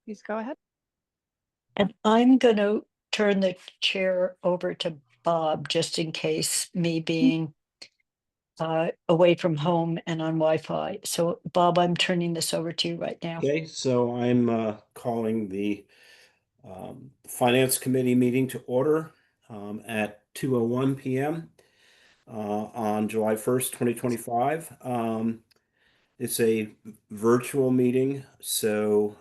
Please go ahead. And I'm going to turn the chair over to Bob, just in case, me being away from home and on Wi-Fi. So Bob, I'm turning this over to you right now. Okay, so I'm calling the Finance Committee meeting to order at 2:01 p.m. On July 1st, 2025. It's a virtual meeting, so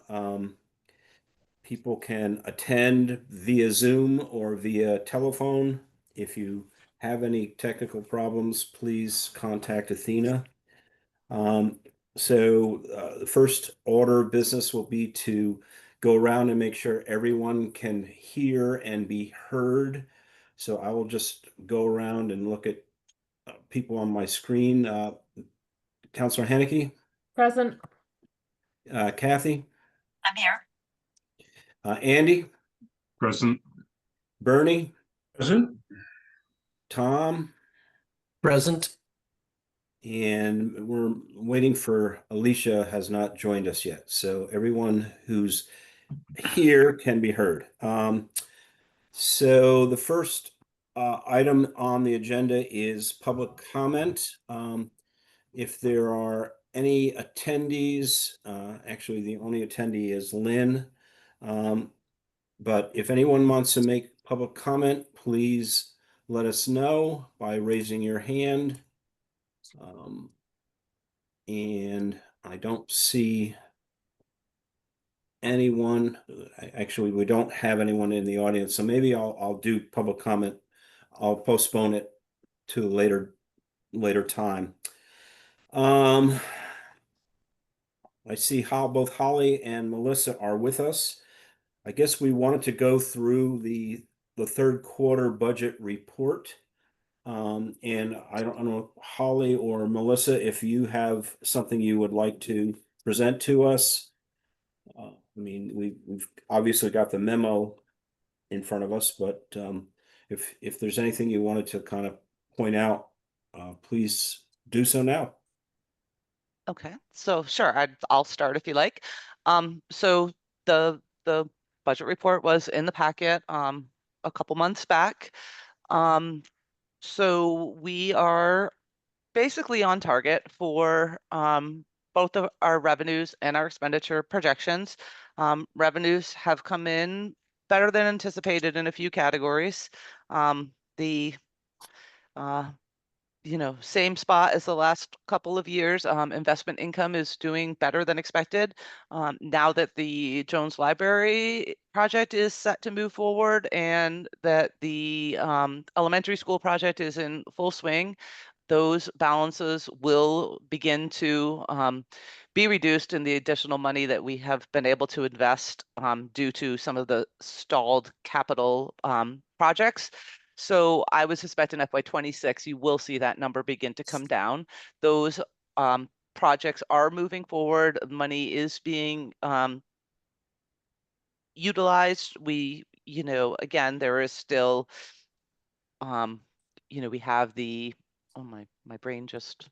people can attend via Zoom or via telephone. If you have any technical problems, please contact Athena. The first order of business will be to go around and make sure everyone can hear and be heard. So I will just go around and look at people on my screen. Councilor Haneke, Present. Kathy, I'm here. Andy, Present. Bernie, Present. Tom, Present. and we're waiting for Alicia has not joined us yet. So everyone who's here can be heard. So the first item on the agenda is public comment. If there are any attendees, actually the only attendee is Lynn. But if anyone wants to make public comment, please let us know by raising your hand. And I don't see anyone. Actually, we don't have anyone in the audience, so maybe I'll do public comment. I'll postpone it to a later time. I see how both Holly and Melissa are with us. I guess we wanted to go through the third quarter budget report. And I don't know, Holly or Melissa, if you have something you would like to present to us. I mean, we've obviously got the memo in front of us, but if there's anything you wanted to kind of point out, please do so now. Okay, so sure, I'll start if you like. So the budget report was in the packet a couple months back. So we are basically on target for both of our revenues and our expenditure projections. Revenues have come in better than anticipated in a few categories. The same spot as the last couple of years. Investment income is doing better than expected. Now that the Jones Library project is set to move forward and that the elementary school project is in full swing, those balances will begin to be reduced in the additional money that we have been able to invest due to some of the stalled capital projects. So I would suspect in FY26, you will see that number begin to come down. Those projects are moving forward. Money is being utilized. Again, there is still, we have the, oh, my brain just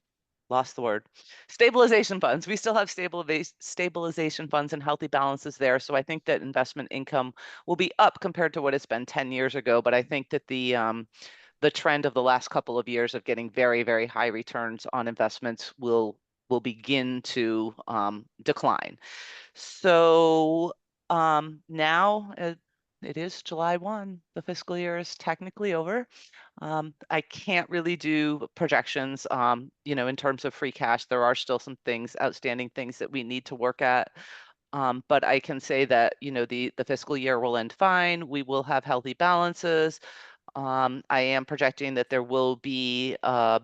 lost the word. Stabilization funds. We still have stabilization funds and healthy balances there. So I think that investment income will be up compared to what it's been 10 years ago. But I think that the trend of the last couple of years of getting very, very high returns on investments will begin to decline. So now it is July 1. The fiscal year is technically over. I can't really do projections, in terms of free cash. There are still some outstanding things that we need to work at. But I can say that, the fiscal year will end fine. We will have healthy balances. I am projecting that there will be a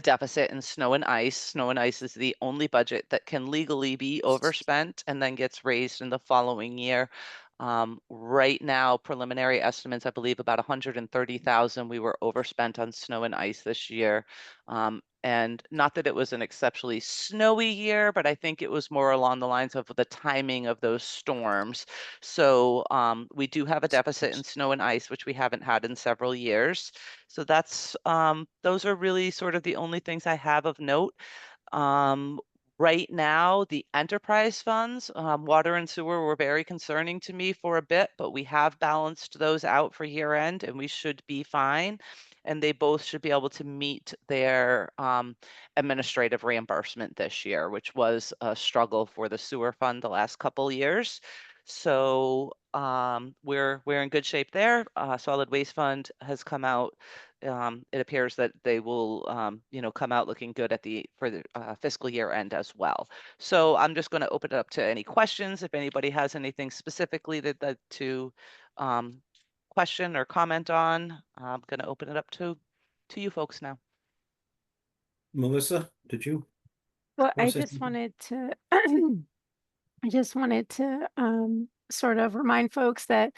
deficit in snow and ice. Snow and ice is the only budget that can legally be overspent and then gets raised in the following year. Right now, preliminary estimates, I believe about 130,000 we were overspent on snow and ice this year. And not that it was an exceptionally snowy year, but I think it was more along the lines of the timing of those storms. So we do have a deficit in snow and ice, which we haven't had in several years. So those are really sort of the only things I have of note. Right now, the enterprise funds, water and sewer were very concerning to me for a bit, but we have balanced those out for year end and we should be fine. And they both should be able to meet their administrative reimbursement this year, which was a struggle for the sewer fund the last couple years. So we're in good shape there. Solid waste fund has come out. It appears that they will, come out looking good for the fiscal year end as well. So I'm just going to open it up to any questions. If anybody has anything specifically that to question or comment on, I'm going to open it up to you folks now. Melissa, did you? Well, wanna I say just something? wanted to, I just wanted to sort of remind folks that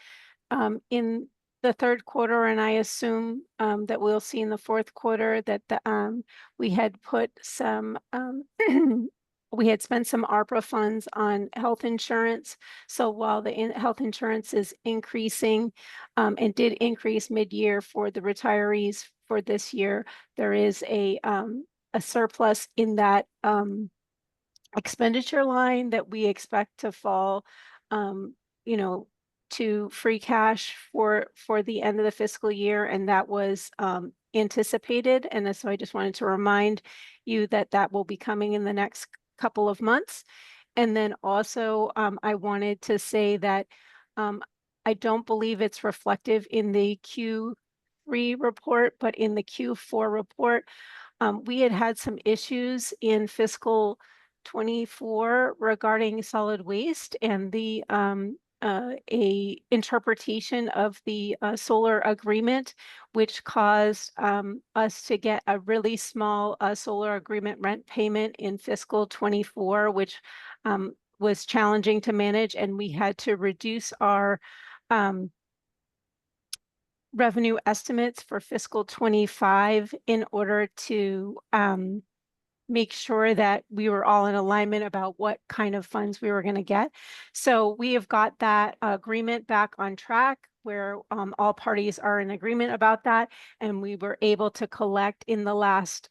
in the third quarter, and I assume that we'll see in the fourth quarter that we had put some, we had spent some ARPA funds on health insurance. So while the health insurance is increasing and did increase mid-year for the retirees for this year, there is a surplus in that expenditure line that we expect to fall, you know, to free cash for the end of the fiscal year, and that was anticipated. And so I just wanted to remind you that that will be coming in the next couple of months. And then also, I wanted to say that I don't believe it's reflective in the Q3 report, but in the Q4 report, we had some issues in fiscal 24 regarding solid waste and the a interpretation of the solar agreement, which caused us to get a really small solar agreement rent payment in fiscal 24, which was challenging to manage, and we had to reduce our revenue estimates for fiscal 25 in order to make sure that we were all in alignment about what kind of funds we were going to get. So we have got that agreement back on track where all parties are in agreement about that. And we were able to collect in the last,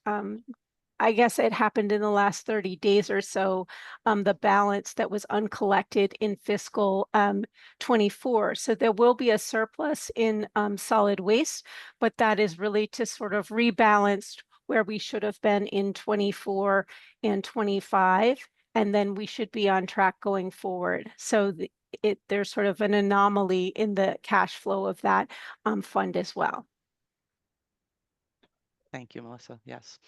I guess it happened in the last 30 days or so, the balance that was uncollected in fiscal 24. So there will be a surplus in solid waste, but that is really to sort of rebalance where we should have been in 24 and 25, and then we should be on track going forward. So there's sort of an anomaly in the cash flow of that fund as well. Thank you, Melissa. Yes.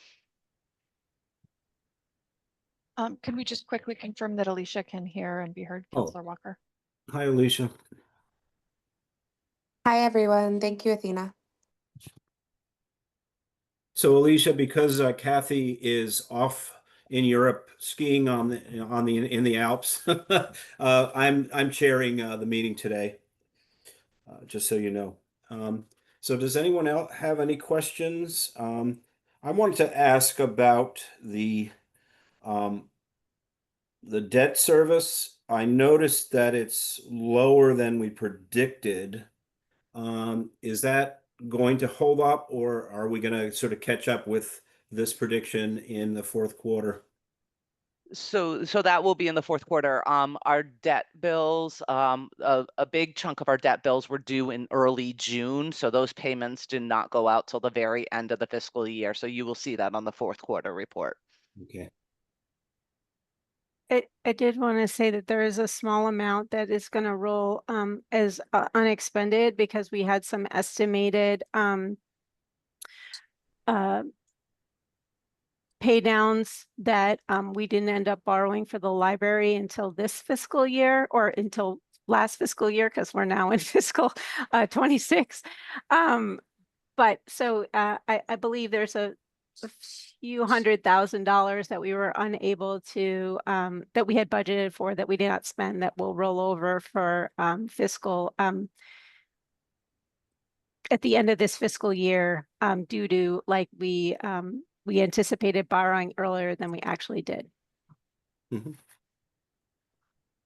Can we just quickly confirm that Alicia can hear and be heard, Councilor Walker? Hi, Alicia. Hi, everyone. Thank you, Athena. So Alicia, because Kathy is off in Europe skiing in the Alps, I'm chairing the meeting today. Just so you know. So does anyone else have any questions? I wanted to ask about the debt service. I noticed that it's lower than we predicted. Is that going to hold up, or are we going to sort of catch up with this prediction in the fourth quarter? So that will be in the fourth quarter. Our debt bills, a big chunk of our debt bills were due in early June. So those payments did not go out till the very end of the fiscal year. So you will see that on the fourth quarter report. Okay. I did want to say that there is a small amount that is going to roll as unexpended because we had some estimated pay downs that we didn't end up borrowing for the library until this fiscal year or until last fiscal year because we're now in fiscal 26. But so I believe there's a few $100,000 that we were unable to, that we had budgeted for that we did not spend that will roll over for fiscal at the end of this fiscal year due to like we anticipated borrowing earlier than we actually did. Mm-hmm.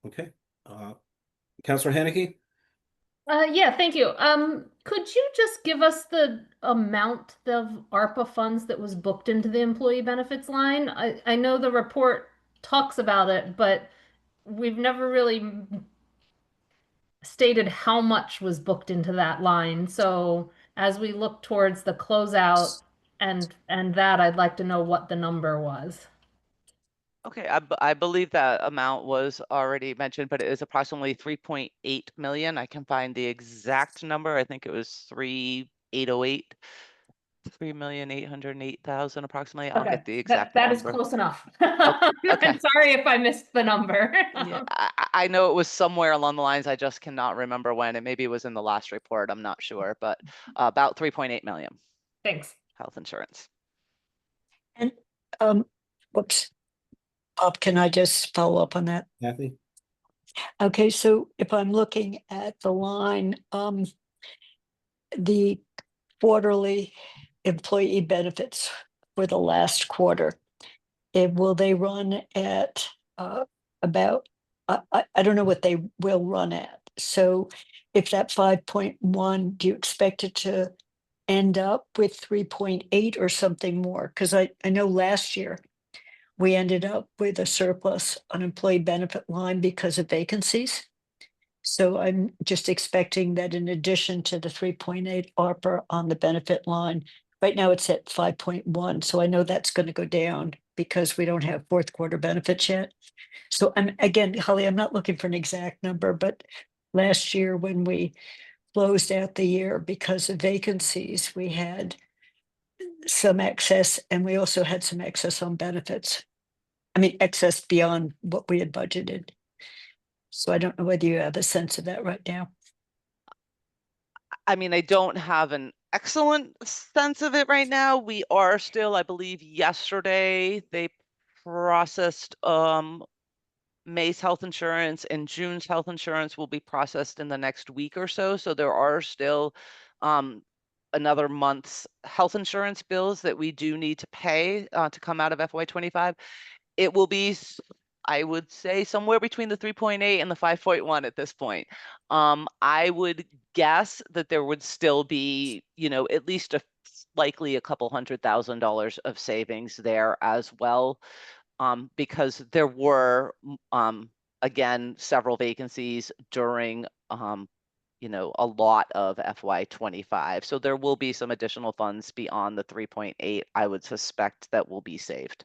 Okay. Councilor Haneke? Yeah, thank you. Could you just give us the amount of ARPA funds that was booked into the employee benefits line? I know the report talks about it, but we've never really stated how much was booked into that line. So as we look towards the closeout and that, I'd like to know what the number was. Okay, I believe that amount was already mentioned, but it is approximately 3.8 million. I can find the exact number. I think it was 3,808. 3,808,000 approximately. I'll Okay, get the exact that is number. close enough. Okay. I'm sorry if I missed the number. Yeah, I know it was somewhere along the lines. I just cannot remember when. It maybe was in the last report. I'm not sure, but about 3.8 million Thanks. health insurance. And, whoops, Bob, can I just follow up on that? Kathy? Okay, so if I'm looking at the line, the quarterly employee benefits for the last quarter, will they run at about, I don't know what they will run at. So if that 5.1, do you expect it to end up with 3.8 or something more? Because I know last year we ended up with a surplus on employee benefit line because of vacancies. So I'm just expecting that in addition to the 3.8 ARPA on the benefit line, right now it's at 5.1. So I know that's going to go down because we don't have fourth quarter benefits yet. So again, Holly, I'm not looking for an exact number, but last year when we closed out the year because of vacancies, we had some excess and we also had some excess on benefits. I mean, excess beyond what we had budgeted. So I don't know whether you have a sense of that right now. I mean, I don't have an excellent sense of it right now. We are still, I believe yesterday, they processed May's health insurance and June's health insurance will be processed in the next week or so. So there are still another month's health insurance bills that we do need to pay to come out of FY25. It will be, I would say, somewhere between the 3.8 and the 5.1 at this point. I would guess that there would still be, at least likely a couple $100,000 of savings there as well. Because there were, again, several vacancies during, a lot of FY25. So there will be some additional funds beyond the 3.8, I would suspect, that will be saved.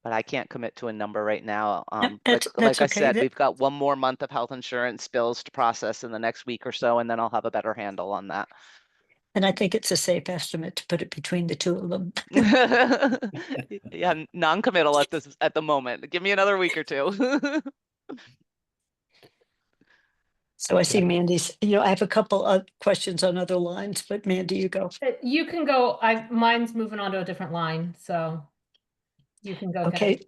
But I can't commit to a number right now. That's Like I okay. said, we've got one more month of health insurance bills to process in the next week or so, and then I'll have a better handle on that. And I think it's a safe estimate to put it between the two of them. Yeah, non-committal at the moment. Give me another week or two. So I see Mandy's, I have a couple of questions on other lines, but Mandy, you go. You can go. Mine's moving on to a different line, so you can go. Okay.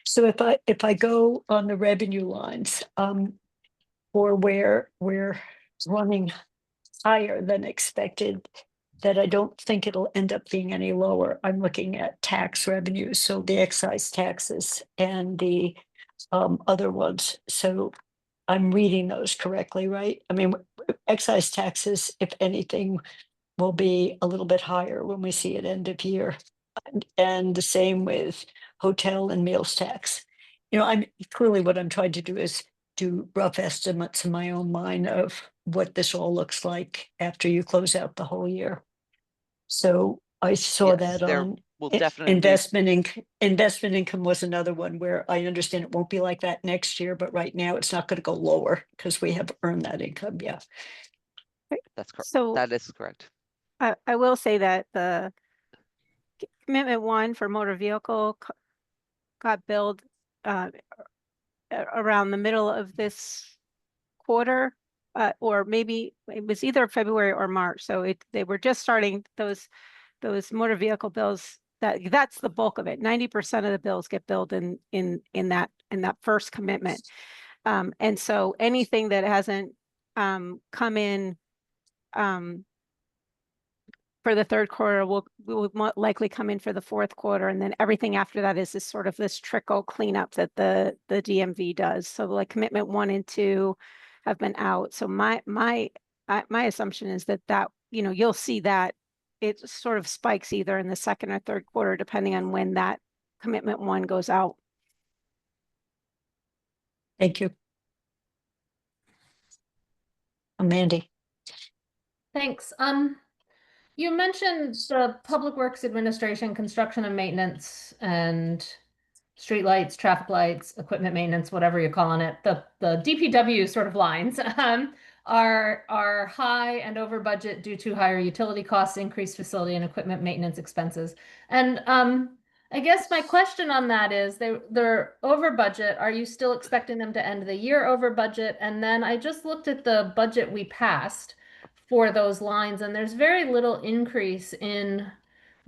So if I go on the revenue lines, or where we're running higher than expected, that I don't think it'll end up being any lower. I'm looking at tax revenues, so the excise taxes and the other ones. So I'm reading those correctly, right? I mean, excise taxes, if anything, will be a little bit higher when we see it end of year. And the same with hotel and meals tax. I'm clearly what I'm trying to do is do rough estimates in my own mind of what this all looks like after you close out the whole year. So I saw Yes, that there on will definitely investment income was another one where I understand it won't be like that next year, but right now it's not going to go lower because we have earned that income. Yeah. that's correct. So That is correct. I will say that the commitment one for motor vehicle got billed around the middle of this quarter, or maybe it was either February or March. So they were just starting those motor vehicle bills. That's the bulk of it. 90% of the bills get billed in that first commitment. And so anything that hasn't come in for the third quarter will likely come in for the fourth quarter, and then everything after that is this trickle cleanup that the DMV does. So like commitment 1 and 2 have been out. So my assumption is that you'll see that it sort of spikes either in the second or third quarter depending on when that commitment 1 goes out. Thank you. Mandy. Thanks. You mentioned the Public Works Administration, construction and maintenance, and streetlights, traffic lights, equipment maintenance, whatever you're calling it. The DPW sort of lines are high and over budget due to higher utility costs, increased facility and equipment maintenance expenses. And I guess my question on that is they're over budget. Are you still expecting them to end the year over budget? And then I just looked at the budget we passed for those lines, and there's very little increase in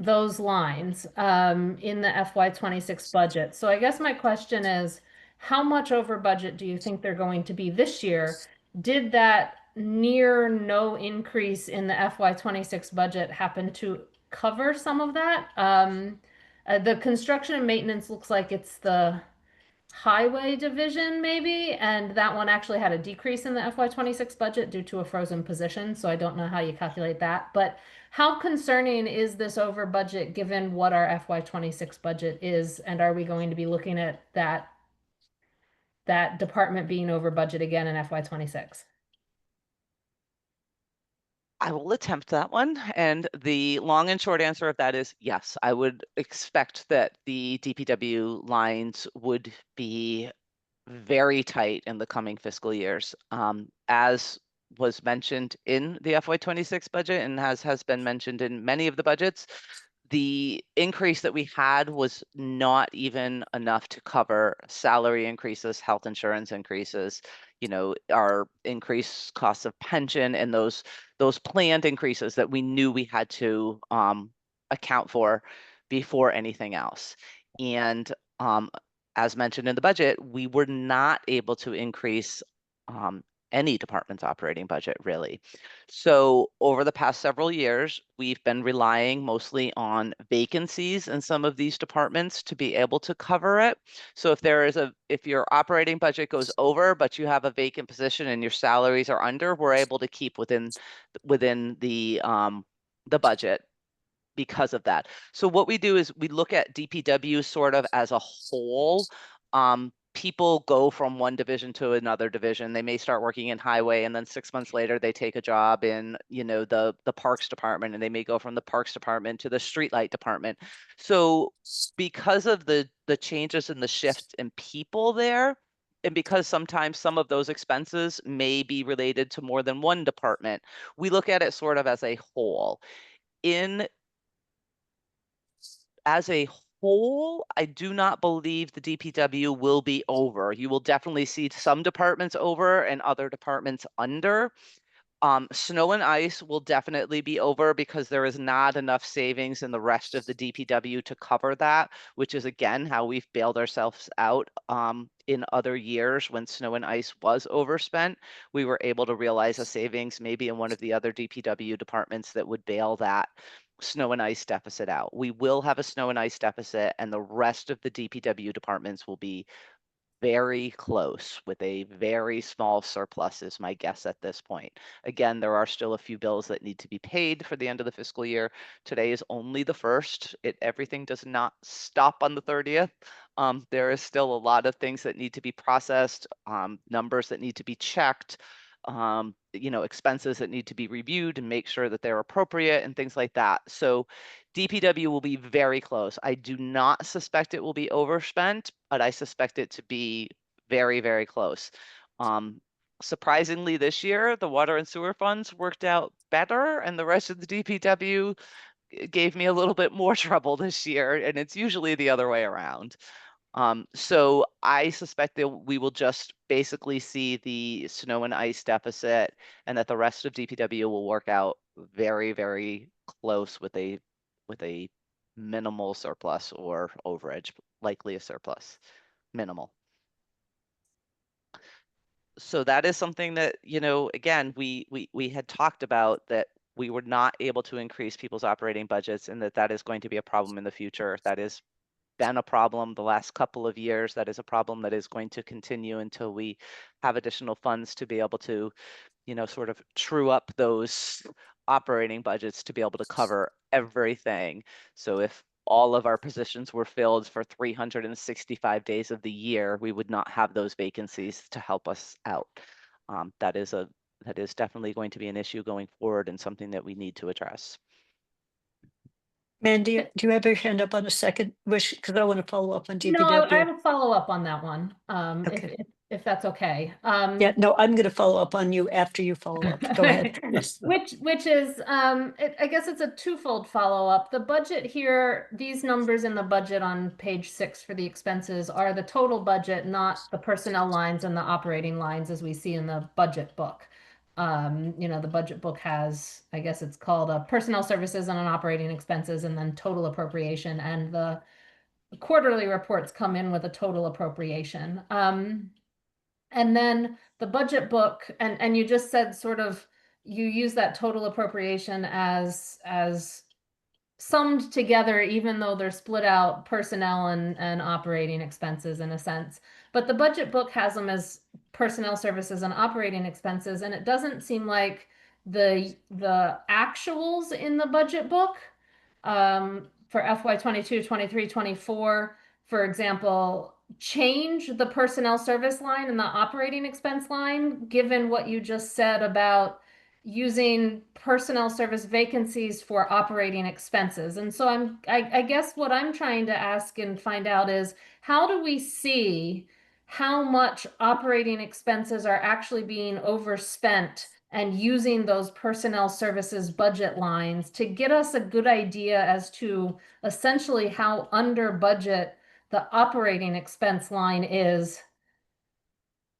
those lines in the FY26 budget. So I guess my question is, how much over budget do you think they're going to be this year? Did that near no increase in the FY26 budget happen to cover some of that? The construction and maintenance looks like it's the highway division maybe, and that one actually had a decrease in the FY26 budget due to a frozen position, so I don't know how you calculate that. But how concerning is this over budget given what our FY26 budget is, and are we going to be looking at that department being over budget again in FY26? I will attempt that one. And the long and short answer of that is yes, I would expect that the DPW lines would be very tight in the coming fiscal years. As was mentioned in the FY26 budget and has been mentioned in many of the budgets, the increase that we had was not even enough to cover salary increases, health insurance increases, our increased costs of pension and those planned increases that we knew we had to account for before anything else. And as mentioned in the budget, we were not able to increase any department's operating budget, really. So over the past several years, we've been relying mostly on vacancies in some of these departments to be able to cover it. So if your operating budget goes over, but you have a vacant position and your salaries are under, we're able to keep within the budget because of that. So what we do is we look at DPW sort of as a whole. People go from one division to another division. They may start working in highway, and then 6 months later they take a job in, the parks department, and they may go from the parks department to the streetlight department. So because of the changes in the shift in people there, and because sometimes some of those expenses may be related to more than one department, we look at it sort of as a whole. As a whole, I do not believe the DPW will be over. You will definitely see some departments over and other departments under. Snow and ice will definitely be over because there is not enough savings in the rest of the DPW to cover that, which is again how we've bailed ourselves out in other years when snow and ice was overspent. We were able to realize a savings maybe in one of the other DPW departments that would bail that snow and ice deficit out. We will have a snow and ice deficit, and the rest of the DPW departments will be very close with a very small surplus is my guess at this point. Again, there are still a few bills that need to be paid for the end of the fiscal year. Today is only the 1st. Everything does not stop on the 30th. There is still a lot of things that need to be processed, numbers that need to be checked, expenses that need to be reviewed and make sure that they're appropriate and things like that. So DPW will be very close. I do not suspect it will be overspent, but I suspect it to be very, very close. Surprisingly, this year, the water and sewer funds worked out better, and the rest of the DPW gave me a little bit more trouble this year, and it's usually the other way around. So I suspect that we will just basically see the snow and ice deficit, and that the rest of DPW will work out very, very close with a minimal surplus or overage, likely a surplus, minimal. So that is something that, again, we had talked about, that we were not able to increase people's operating budgets, and that is going to be a problem in the future. That is been a problem the last couple of years. That is a problem that is going to continue until we have additional funds to be able to, sort of true up those operating budgets to be able to cover everything. So if all of our positions were filled for 365 days of the year, we would not have those vacancies to help us out. That is definitely going to be an issue going forward and something that we need to address. Mandy, do you have your hand up on a second wish? Because I want to follow up on No, I DPW. will follow up on that one, Okay. if that's okay. Yeah, no, I'm going to follow up on you after you follow up. Go ahead. Yes. Which is, I guess it's a twofold follow-up. The budget here, these numbers in the budget on page 6 for the expenses are the total budget, not the personnel lines and the operating lines as we see in the budget book. The budget book has, I guess it's called personnel services and an operating expenses and then total appropriation, and the quarterly reports come in with a total appropriation. And then the budget book, and you just said sort of, you use that total appropriation as summed together, even though they're split out personnel and operating expenses in a sense. But the budget book has them as personnel services and operating expenses, and it doesn't seem like the actuals in the budget book for FY 22, 23, 24, for example, change the personnel service line and the operating expense line, given what you just said about using personnel service vacancies for operating expenses. And so I guess what I'm trying to ask and find out is, how do we see how much operating expenses are actually being overspent and using those personnel services budget lines to get us a good idea as to essentially how under budget the operating expense line is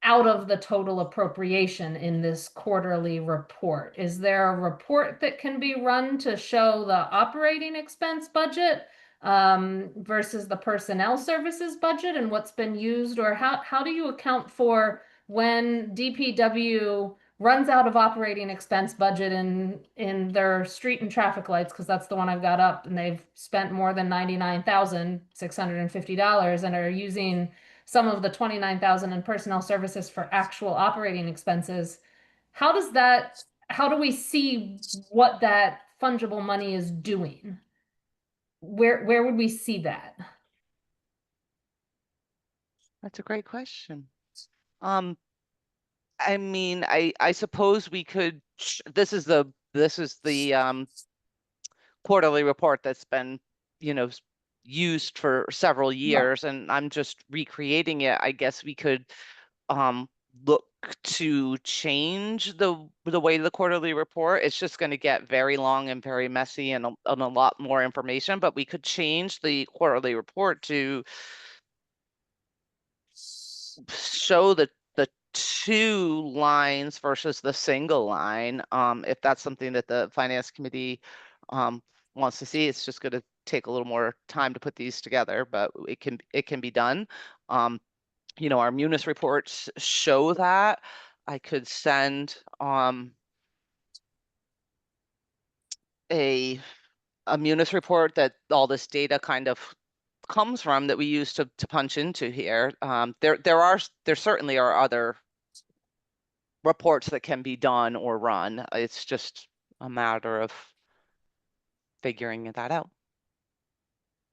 out of the total appropriation in this quarterly report? Is there a report that can be run to show the operating expense budget versus the personnel services budget and what's been used? Or how do you account for when DPW runs out of operating expense budget in their street and traffic lights, because that's the one I've got up, and they've spent more than $99,650 and are using some of the 29,000 in personnel services for actual operating expenses? How do we see what that fungible money is doing? Where would we see that? That's a great question. I mean, I suppose we could, this is the quarterly report that's been, used for several years, and I'm just recreating it. I guess we could look to change the way the quarterly report. It's just going to get very long and very messy and a lot more information, but we could change the quarterly report to show the two lines versus the single line. If that's something that the finance committee wants to see. It's just going to take a little more time to put these together, but it can be done. Our Munis reports show that. I could send a Munis report that all this data kind of comes from, that we use to punch into here. There certainly are other reports that can be done or run. It's just a matter of figuring that out.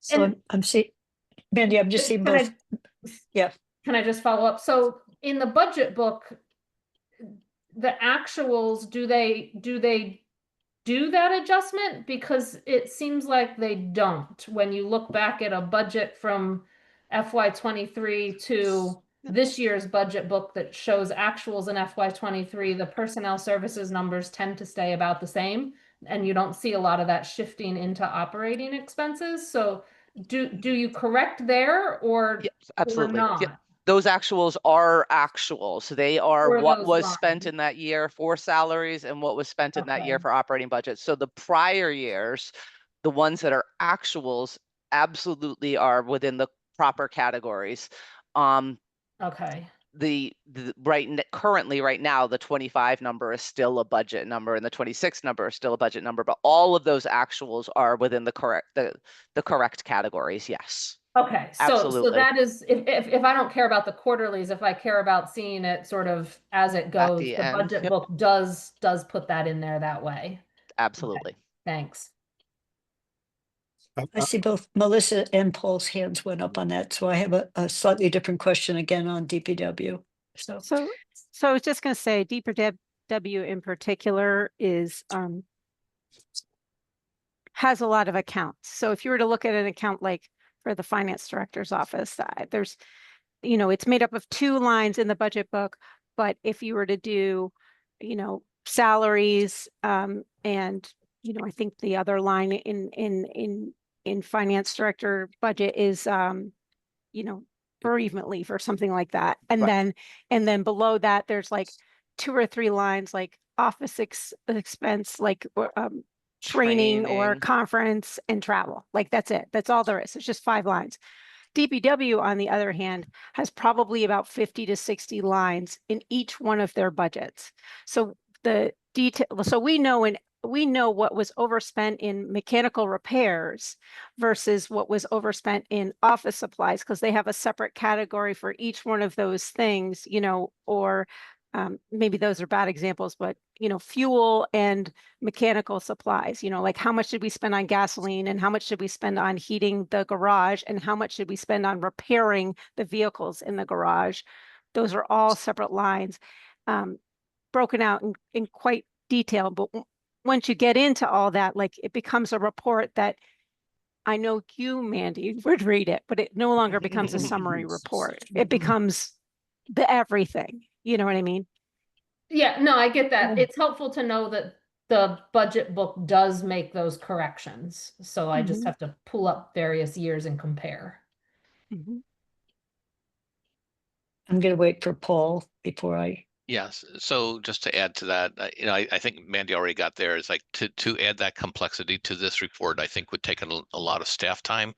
So I'm seeing, Mandy, I'm just seeing both. Yeah. Can I just follow up? So in the budget book, the actuals, do they do that adjustment? Because it seems like they don't. When you look back at a budget from FY 23 to this year's budget book that shows actuals in FY 23, the personnel services numbers tend to stay about the same, and you don't see a lot of that shifting into operating expenses. So do you correct there, or yes, absolutely. or not? Yeah. Those actuals are actuals. They are For what those was lines. spent in that year for salaries and what was spent in that year Okay. for operating budgets. So the prior years, the ones that are actuals, absolutely are within the proper categories. Okay. Currently right now, the 25 number is still a budget number and the 26 number is still a budget number, but all of those actuals are within the correct categories. Yes. Okay, so Absolutely. that is, if I don't care about the quarterlies, if I care about seeing it sort of as it goes, the the end, budget yep. book does put that in there that way. Absolutely. Thanks. I see both Melissa and Paul's hands went up on that, so I have a slightly different question again on DPW. So I was just gonna say DPW in particular is, has a lot of accounts. So if you were to look at an account like for the finance director's office, there's, it's made up of 2 lines in the budget book, but if you were to do, salaries, and, I think the other line in finance director budget is, bereavement leave or something like that. And Right. then below that, there's like 2 or 3 lines like office expense, like training or Training. conference and travel. Like that's it. That's all there is. It's just 5 lines. DPW, on the other hand, has probably about 50 to 60 lines in each one of their budgets. So the detail, so we know what was overspent in mechanical repairs versus what was overspent in office supplies, because they have a separate category for each one of those things, or maybe those are bad examples, but fuel and mechanical supplies, like how much did we spend on gasoline and how much did we spend on heating the garage and how much did we spend on repairing the vehicles in the garage? Those are all separate lines, broken out in quite detail. But once you get into all that, like it becomes a report that I know you, Mandy, would read it, but it no longer becomes a summary report. It becomes the everything. You know what I mean? Yeah, no, I get that. It's helpful to know that the budget book does make those corrections. So I just Mhm. have to pull up various years and compare. Mhm. I'm going to wait for Paul before I. Yes. So just to add to that, I think Mandy already got there. Is like to add that complexity to this report, I think would take a lot of staff time,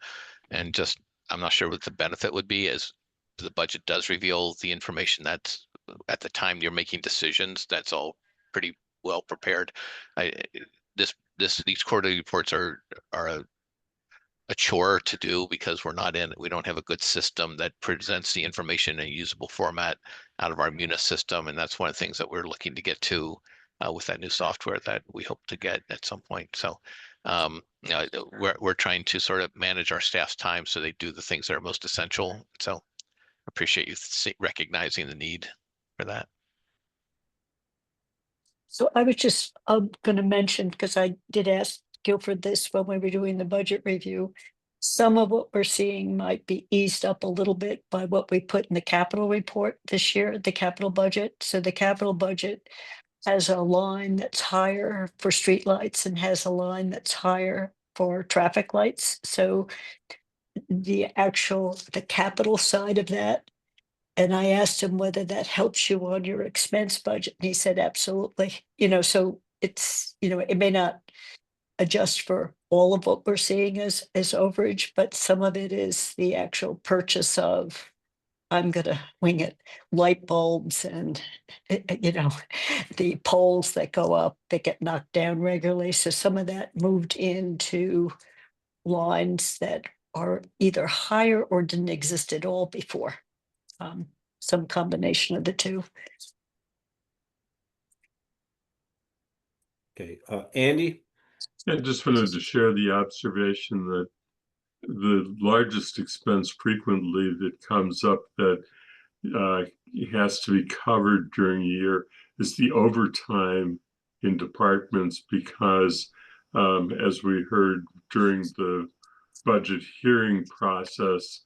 and just I'm not sure what the benefit would be, as the budget does reveal the information that's at the time you're making decisions. That's all pretty well prepared. I these quarterly reports are a chore to do because we don't have a good system that presents the information in a usable format out of our Munis system. And that's one of the things that we're looking to get to with that new software that we hope to get at some point. So we're trying to sort of manage our staff's time so they do the things that are most essential. So appreciate you recognizing the need for that. So I was just going to mention, because I did ask Guilford this when we were doing the budget review, some of what we're seeing might be eased up a little bit by what we put in the capital report this year, the capital budget. So the capital budget has a line that's higher for streetlights and has a line that's higher for traffic lights. So the capital side of that, and I asked him whether that helps you on your expense budget. And he said, absolutely. So it's, it may not adjust for all of what we're seeing as overage, but some of it is the actual purchase of, I'm going to wing it, light bulbs and, the poles that go up, that get knocked down regularly. So some of that moved into lines that are either higher or didn't exist at all before. Some combination of the two. Okay, Andy? I just wanted to share the observation that the largest expense frequently that comes up that has to be covered during a year is the overtime in departments, because as we heard during the budget hearing process,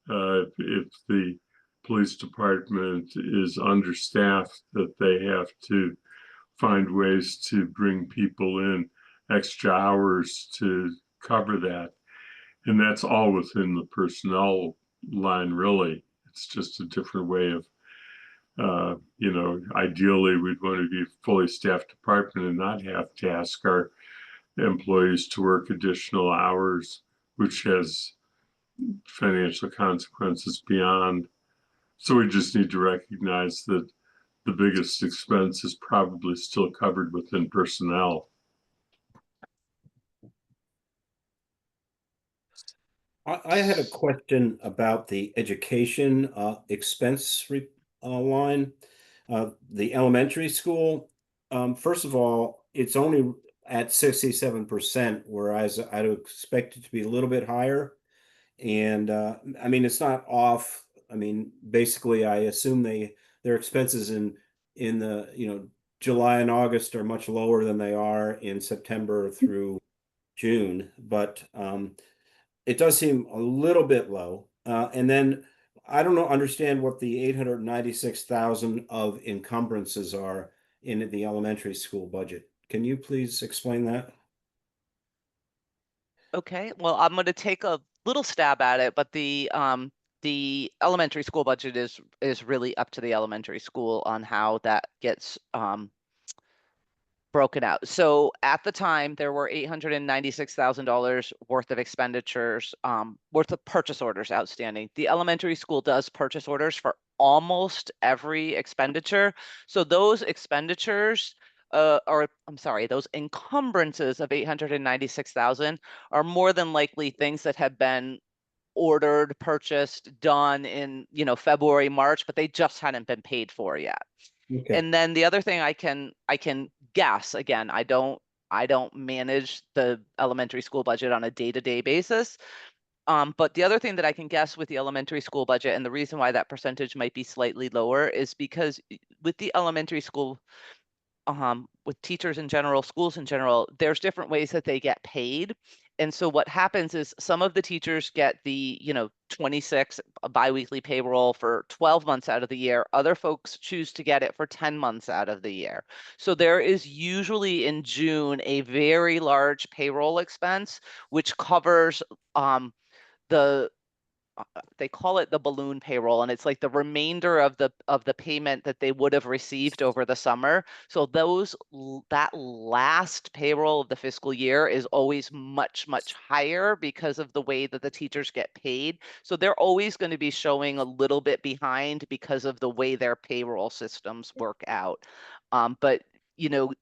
if the police department is understaffed, that they have to find ways to bring people in extra hours to cover that. And that's all within the personnel line, really. It's just a different way of, ideally we'd want to be a fully staffed department and not have to ask our employees to work additional hours, which has financial consequences beyond. So we just need to recognize that the biggest expense is probably still covered within personnel. I had a question about the education expense line, the elementary school. First of all, it's only at 67%, whereas I'd expect it to be a little bit higher. And I mean, it's not off. I mean, basically, I assume their expenses in the July and August are much lower than they are in September through June, but it does seem a little bit low. And then I don't understand what the 896,000 of encumbrances are in the elementary school budget. Can you please explain that? Okay, well, I'm going to take a little stab at it, but the elementary school budget is really up to the elementary school on how that gets broken out. So at the time, there were $896,000 worth of expenditures, worth of purchase orders outstanding. The elementary school does purchase orders for almost every expenditure. So those expenditures, or I'm sorry, those encumbrances of 896,000 are more than likely things that have been ordered, purchased, done in, February, March, but they just hadn't been paid for yet. Okay. And then the other thing I can guess, again, I don't manage the elementary school budget on a day-to-day basis. But the other thing that I can guess with the elementary school budget, and the reason why that percentage might be slightly lower, is because with the elementary school, with teachers in general, schools in general, there's different ways that they get paid. And so what happens is some of the teachers get the, 26 biweekly payroll for 12 months out of the year. Other folks choose to get it for 10 months out of the year. So there is usually in June a very large payroll expense, which covers the they call it the balloon payroll, and it's like the remainder of the payment that they would have received over the summer. So that last payroll of the fiscal year is always much higher because of the way that the teachers get paid. So they're always going to be showing a little bit behind because of the way their payroll systems work out. But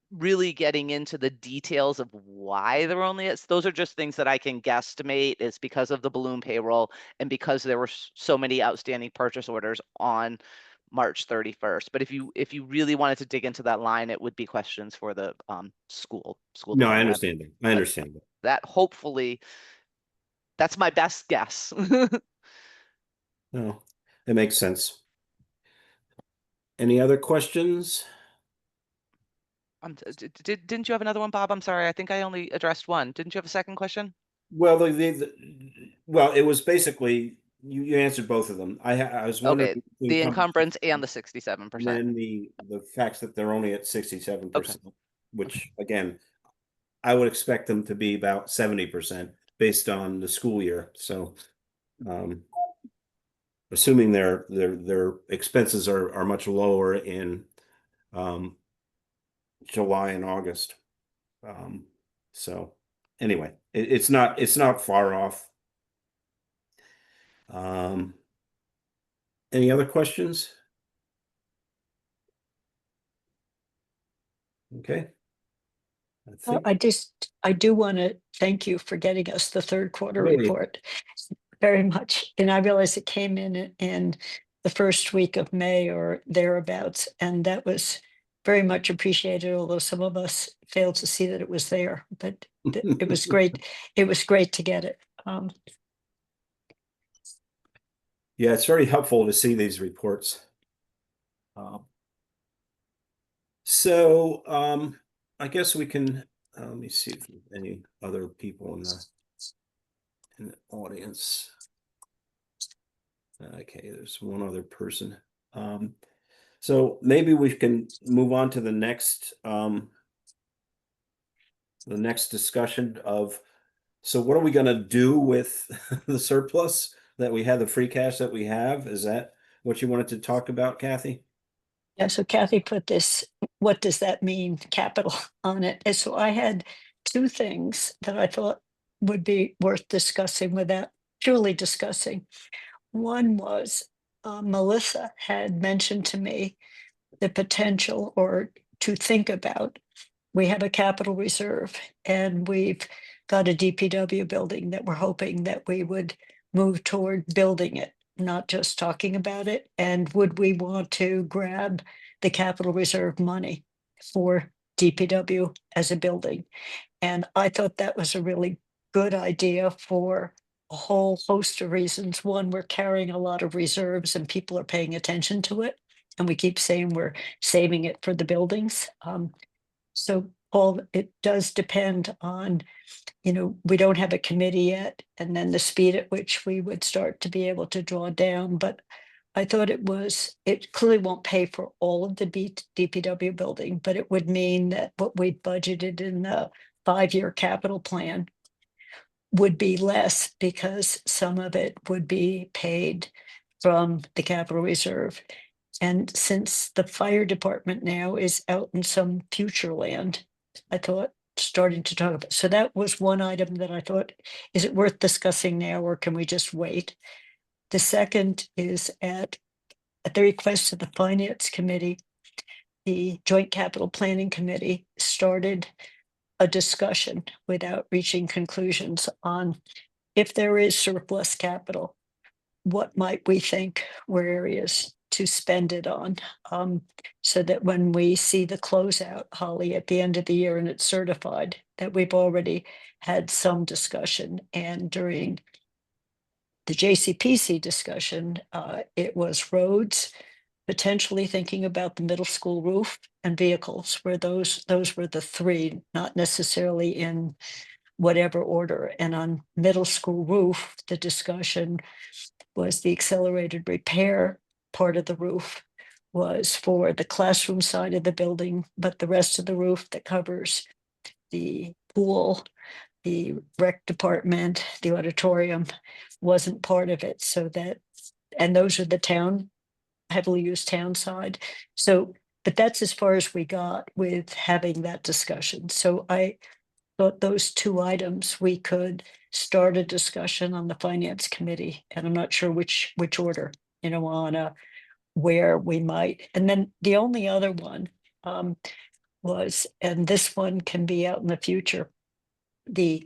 really getting into the details of why they're only those are just things that I can guesstimate is because of the balloon payroll and because there were so many outstanding purchase orders on March 31st. But if you really wanted to dig into that line, it would be questions for the school No, I department. understand that. I understand that. That hopefully, that's my best guess. No, it makes sense. Any other questions? Didn't you have another one, Bob? I'm sorry. I think I only addressed one. Didn't you have a second question? Well, well, it was basically you answered both of them. I was wondering Okay, the encumbrance and the 67%. and then the facts that they're only at 67%, which again, I would expect them to be about 70% based on the school year. So, assuming their expenses are much lower in July and August. So anyway, it's not far off. Any other questions? Okay. Well, I do want to thank you for getting us the third quarter Really? report very much. And I realize it came in the first week of May or thereabouts, and that was very much appreciated, although some of us failed to see that it was there, but it was great. It was great to get it. Yeah, it's very helpful to see these reports. So I guess we can let me see if there's any other people in the audience. Okay, there's one other person. So maybe we can move on to the next discussion of, so what are we going to do with the surplus that we have, the free cash that we have? Is that what you wanted to talk about, Kathy? Yeah, so Kathy put this, what does that mean, capital on it. And so I had two things that I thought would be worth discussing without truly discussing. One was Melissa had mentioned to me the potential or to think about. We have a capital reserve and we've got a DPW building that we're hoping that we would move toward building it, not just talking about it. And would we want to grab the capital reserve money for DPW as a building. And I thought that was a really good idea for a whole host of reasons. One, we're carrying a lot of reserves and people are paying attention to it. And we keep saying we're saving it for the buildings. So Paul, it does depend on, we don't have a committee yet, and then the speed at which we would start to be able to draw down. But I thought it clearly won't pay for all of the DPW building, but it would mean that what we budgeted in the 5-year capital plan would be less because some of it would be paid from the capital reserve. And since the fire department now is out in some future land, I thought starting to talk about, so that was one item that I thought, is it worth discussing now or can we just wait? The second is at the request of the Finance Committee, the Joint Capital Planning Committee started a discussion without reaching conclusions on if there is surplus capital, what might we think were areas to spend it on, so that when we see the closeout, Holly, at the end of the year and it's certified, that we've already had some discussion. And during the JCPC discussion, it was roads, potentially thinking about the middle school roof and vehicles, where those were the three, not necessarily in whatever order. And on middle school roof, the discussion was the accelerated repair part of the roof was for the classroom side of the building, but the rest of the roof that covers the pool, the rec department, the auditorium wasn't part of it. So that, and those are the town, heavily used town side. So, but that's as far as we got with having that discussion. So I thought those two items, we could start a discussion on the Finance Committee, and I'm not sure which order, on where we might. And then the only other one was, and this one can be out in the future, the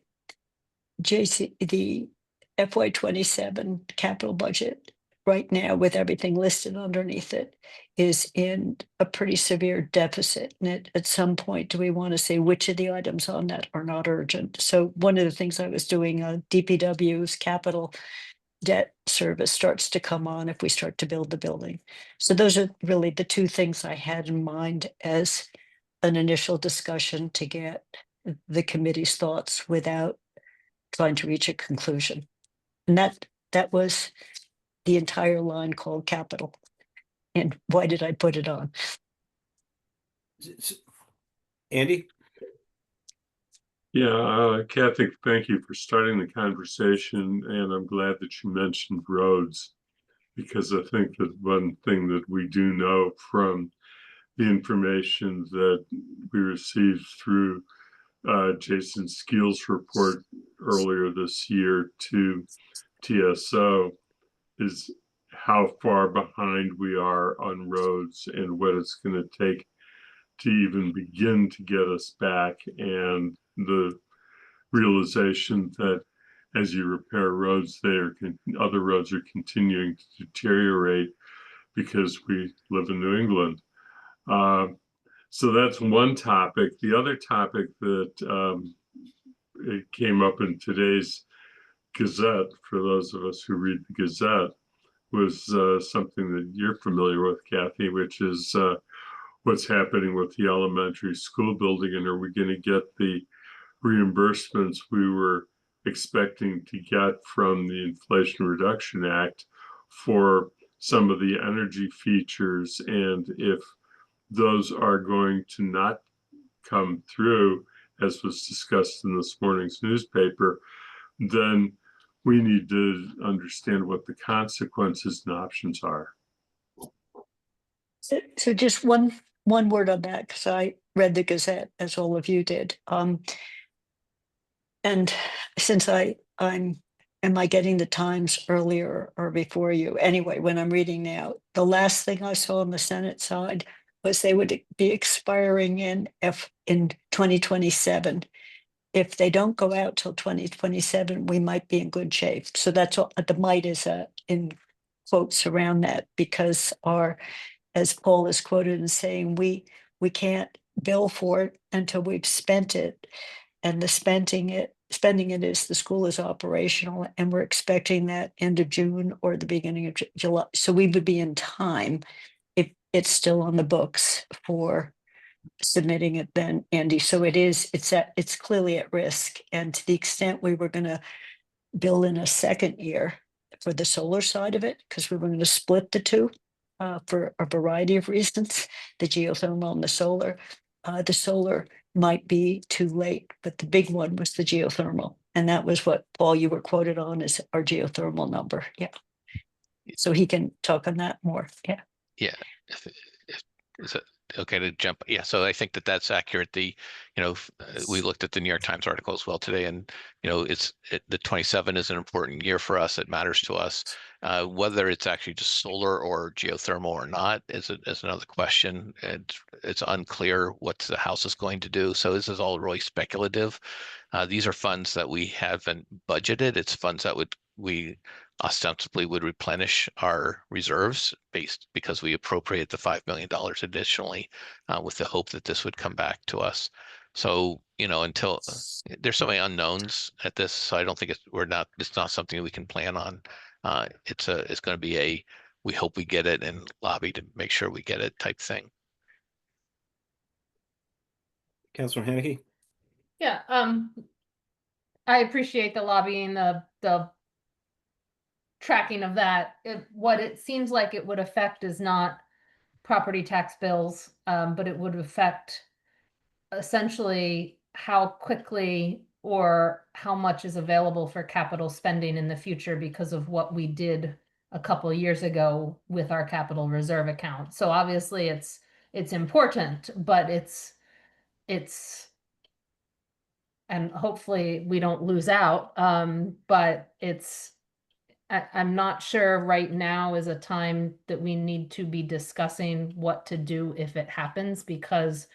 FY27 capital budget right now, with everything listed underneath it, is in a pretty severe deficit. And at some point, do we want to say which of the items on that are not urgent? So one of the things I was doing, DPW's capital debt service starts to come on if we start to build the building. So those are really the two things I had in mind as an initial discussion to get the committee's thoughts without trying to reach a conclusion. And that was the entire line called capital. And why did I put it on? Andy? Yeah, Kathy, thank you for starting the conversation. And I'm glad that you mentioned roads, because I think that one thing that we do know from the information that we received through Jason Skeel's report earlier this year to TSO is how far behind we are on roads and what it's going to take to even begin to get us back, and the realization that as you repair roads, other roads are continuing to deteriorate because we live in New England. So that's one topic. The other topic that it came up in today's Gazette, for those of us who read the Gazette, was something that you're familiar with, Kathy, which is what's happening with the elementary school building, and are we going to get the reimbursements we were expecting to get from the Inflation Reduction Act for some of the energy features, and if those are going to not come through, as was discussed in this morning's newspaper, then we need to understand what the consequences and options are. So just one word on that, because I read the Gazette as all of you did. And since am I getting the Times earlier or before you? Anyway, when I'm reading now, the last thing I saw on the Senate side was they would be expiring in 2027. If they don't go out till 2027, we might be in good shape. So that's all, the might is in quotes around that, because as Paul is quoted in saying, we can't bill for it until we've spent it. And the spending it is the school is operational, and we're expecting that end of June or the beginning of July. So we would be in time if it's still on the books for submitting it then, Andy. So it's clearly at risk. And to the extent we were going to bill in a second year for the solar side of it, because we were going to split the two for a variety of reasons, the geothermal and the solar. The solar might be too late, but the big one was the geothermal. And that was what, Paul, you were quoted on as our geothermal number. Yeah. So he can talk on that more. Yeah. Yeah. Is it okay to jump? Yeah. So I think that that's accurate. We looked at the New York Times article as well today, and the 27 is an important year for us. It matters to us. Whether it's actually just solar or geothermal or not is another question. It's unclear what the House is going to do. So this is all really speculative. These are funds that we haven't budgeted. It's funds that we ostensibly would replenish our reserves because we appropriate the $5 million additionally with the hope that this would come back to us. So, until there's so many unknowns at this, so I don't think it's not something we can plan on. It's going to be we hope we get it and lobby to make sure we get it type thing. Councilor Haneke? Yeah, I appreciate the lobbying, the tracking of that. What it seems like it would affect is not property tax bills, but it would affect essentially how quickly or how much is available for capital spending in the future because of what we did a couple of years ago with our capital reserve account. So obviously it's important, but it's and hopefully we don't lose out. But I'm not sure right now is a time that we need to be discussing what to do if it happens, because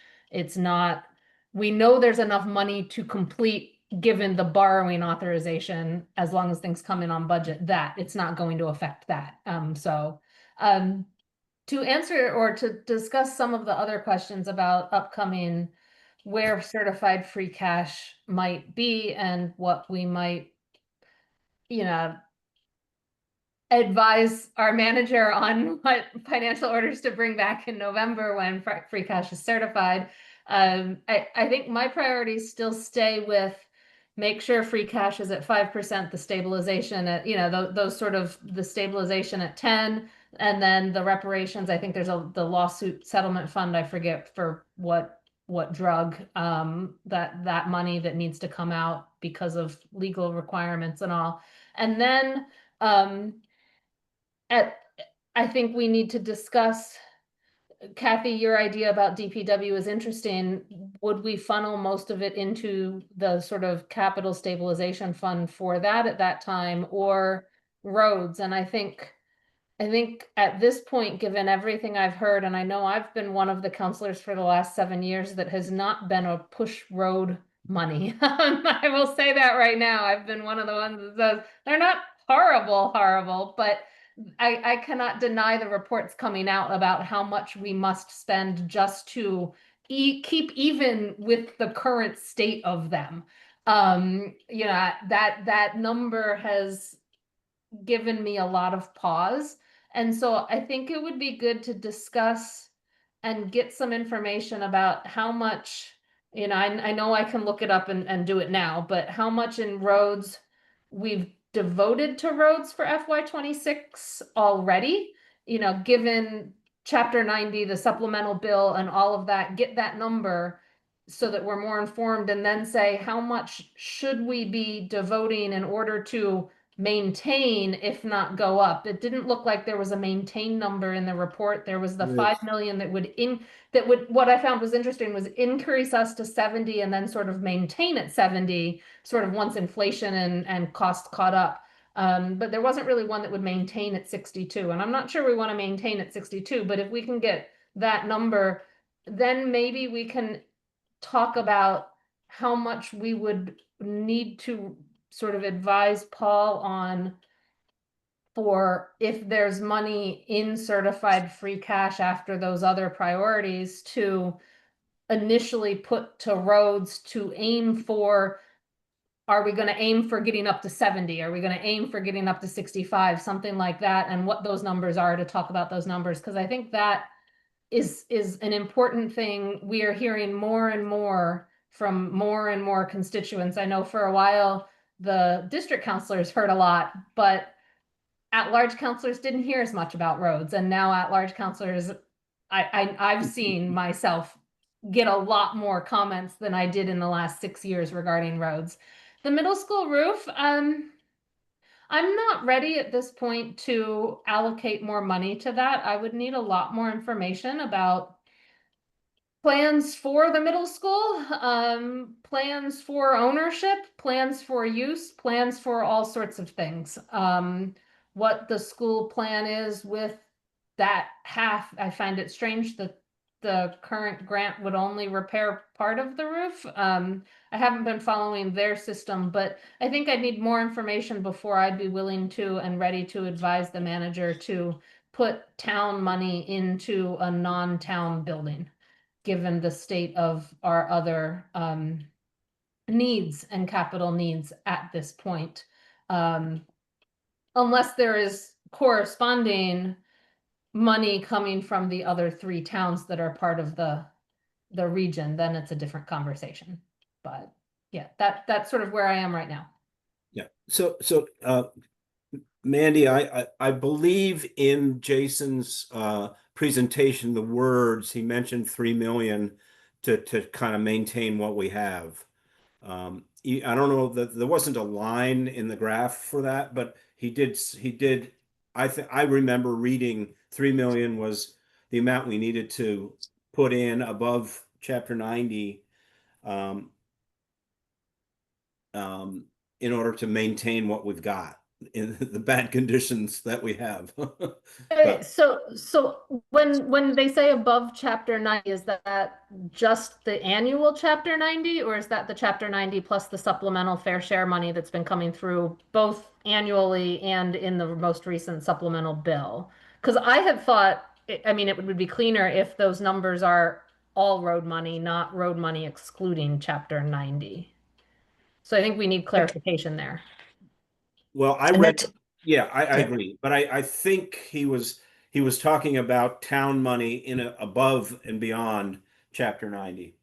we know there's enough money to complete, given the borrowing authorization, as long as things come in on budget, that it's not going to affect that. To answer or to discuss some of the other questions about upcoming, where certified free cash might be and what we might, advise our manager on what financial orders to bring back in November when free cash is certified. I think my priorities still stay with make sure free cash is at 5%, the stabilization at, those sort of the stabilization at 10, and then the reparations. I think there's the lawsuit settlement fund. I forget for what drug, that money that needs to come out because of legal requirements and all. And then, I think we need to discuss, Kathy, your idea about DPW is interesting. Would we funnel most of it into the sort of capital stabilization fund for that at that time, or roads? And I think at this point, given everything I've heard, and I know I've been one of the counselors for the last 7 years that has not been a push road money. I will say that right now. I've been one of the ones that says they're not horrible, but I cannot deny the reports coming out about how much we must spend just to keep even with the current state of them. That number has given me a lot of pause. And so I think it would be good to discuss and get some information about how much, I know I can look it up and do it now, but how much in roads we've devoted to roads for FY26 already, given Chapter 90, the supplemental bill and all of that, get that number so that we're more informed, and then say how much should we be devoting in order to maintain, if not go up. It didn't look like there was a maintain number in the report. There was the Yes. 5 million that would what I found was interesting was increase us to 70 and then sort of maintain at 70, sort of once inflation and cost caught up. But there wasn't really one that would maintain at 62. And I'm not sure we want to maintain at 62, but if we can get that number, then maybe we can talk about how much we would need to sort of advise Paul on for if there's money in certified free cash after those other priorities to initially put to roads to aim for, are we going to aim for getting up to 70? Are we going to aim for getting up to 65? Something like that, and what those numbers are, to talk about those numbers, because I think that is an important thing. We are hearing more and more from more and more constituents. I know for a while the district councilors heard a lot, but at-large councilors didn't hear as much about roads, and now at-large councilors, I've seen myself get a lot more comments than I did in the last 6 years regarding roads. The middle school roof, I'm not ready at this point to allocate more money to that. I would need a lot more information about plans for the middle school, plans for ownership, plans for use, plans for all sorts of things. What the school plan is with that half. I find it strange that the current grant would only repair part of the roof. I haven't been following their system, but I think I'd need more information before I'd be willing to and ready to advise the manager to put town money into a non-town building, given the state of our other needs and capital needs at this point. Unless there is corresponding money coming from the other 3 towns that are part of the region, then it's a different conversation. But yeah, that's sort of where I am right now. Yeah. So Mandy, I believe in Jason's presentation, the words he mentioned 3 million to kind of maintain what we have. I don't know that there wasn't a line in the graph for that, but he did. I remember reading 3 million was the amount we needed to put in above chapter 90 in order to maintain what we've got in the bad conditions that we have. But So when they say above chapter 90, is that just the annual chapter 90, or is that the chapter 90 plus the supplemental fair share money that's been coming through both annually and in the most recent supplemental bill? Because I had thought, I mean, it would be cleaner if those numbers are all road money, not road money excluding chapter 90. So I think we need clarification there. well, I And read, that's, yeah, I yeah. agree, but I think he was talking about town money in above and beyond chapter 90.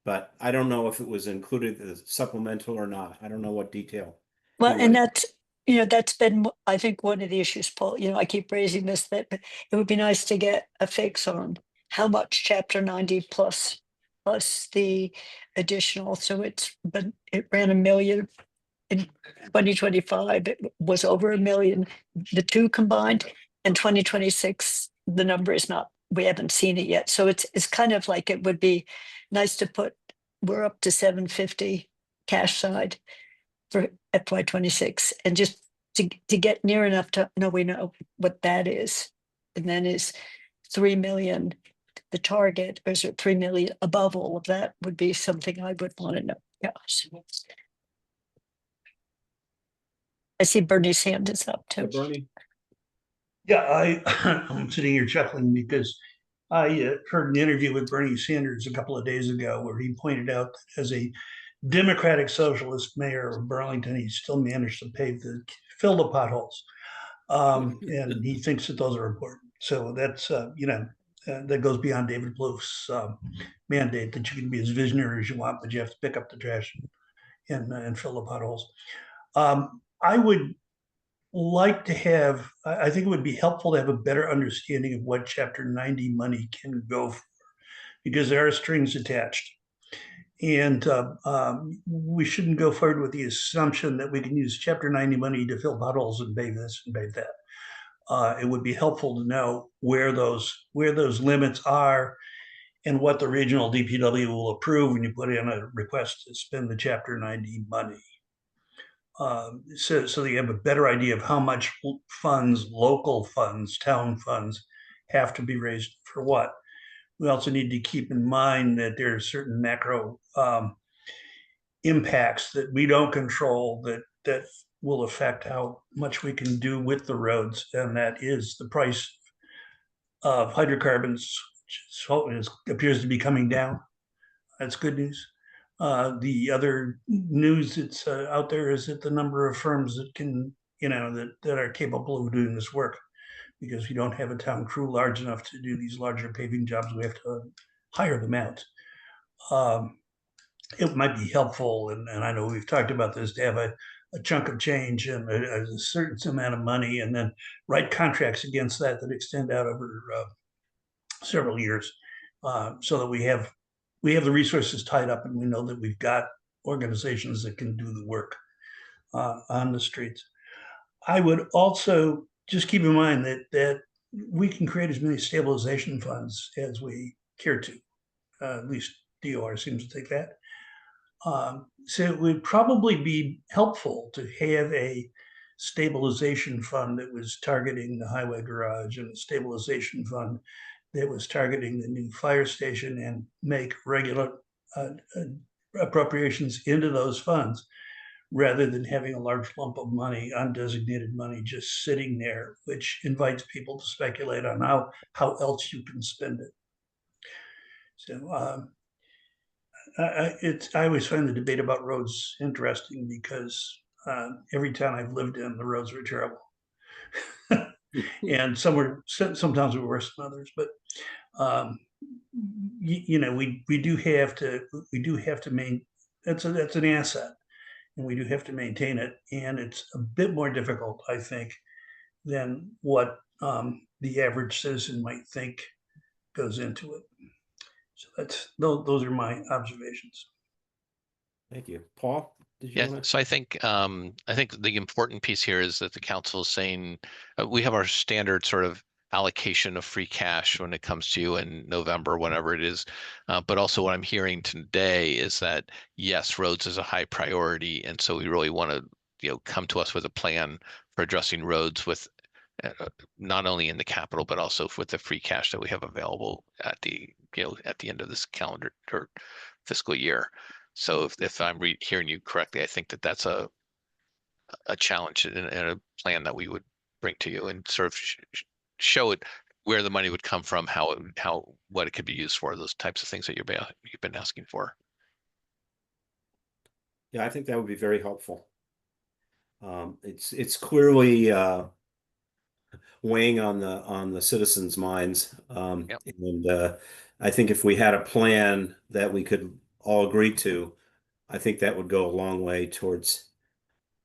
But I don't know if it was included as supplemental or not. I don't know what detail he Well, and was. that's, that's been, I think, one of the issues, Paul, I keep raising this, that it would be nice to get a fix on how much chapter 90 plus the additional. So it ran 1 million in 2025. It was over 1 million, the two combined. In 2026, the number is not, we haven't seen it yet. So it's kind of like, it would be nice to put, we're up to 750 cash side for FY26, and just to get near enough to know we know what that is. And then is 3 million the target, or is it 3 million above all of that, would be something I would want to know. Yeah. I see Bernie's hand is up So too. Bernie? Yeah, I'm sitting here chuckling because I heard an interview with Bernie Sanders a couple of days ago where he pointed out that as a Democratic Socialist mayor of Burlington, he still managed to fill the potholes. And he thinks that those are important. So that's, that goes beyond David Plouffe's mandate that you can be as visionary as you want, but you have to pick up the trash and fill the potholes. I would like to have, I think it would be helpful to have a better understanding of what Chapter 90 money can go for, because there are strings attached. And we shouldn't go forward with the assumption that we can use Chapter 90 money to fill potholes and pave this and pave that. It would be helpful to know where those limits are and what the regional DPW will approve when you put in a request to spend the Chapter 90 money. So that you have a better idea of how much funds, local funds, town funds, have to be raised for what. We also need to keep in mind that there are certain macro impacts that we don't control that will affect how much we can do with the roads, and that is the price of hydrocarbons, which appears to be coming down. That's good news. The other news that's out there is that the number of firms that can, that are capable of doing this work, because we don't have a town crew large enough to do these larger paving jobs. We have to hire them out. It might be helpful, and I know we've talked about this, to have a chunk of change and a certain amount of money, and then write contracts against that extend out over several years, so that we have the resources tied up, and we know that we've got organizations that can do the work on the streets. I would also just keep in mind that we can create as many stabilization funds as we care to. At least DOR seems to think that. So it would probably be helpful to have a stabilization fund that was targeting the highway garage, and a stabilization fund that was targeting the new fire station, and make regular appropriations into those funds, rather than having a large lump of money, undesignated money, just sitting there, which invites people to speculate on how else you can spend it. So I always find the debate about roads interesting, because every town I've lived in, the roads were terrible. And sometimes were worse than others, but we do have to maintain. That's an asset, and we do have to maintain it. And it's a bit more difficult, I think, than what the average citizen might think goes into it. So those are my observations. Thank you. Paul, did you Yeah, want to? so I think the important piece here is that the council is saying we have our standard sort of allocation of free cash when it comes to you in November, whenever it is. But also what I'm hearing today is that, yes, roads is a high priority. And so we really want to, come to us with a plan for addressing roads with not only in the capital, but also with the free cash that we have available at the end of this calendar or fiscal year. So if I'm hearing you correctly, I think that that's a challenge and a plan that we would bring to you, and sort of show it where the money would come from, what it could be used for, those types of things that you've been asking for. Yeah, I think that would be very helpful. It's clearly weighing on the citizens' minds. Yep. And I think if we had a plan that we could all agree to, I think that would go a long way towards,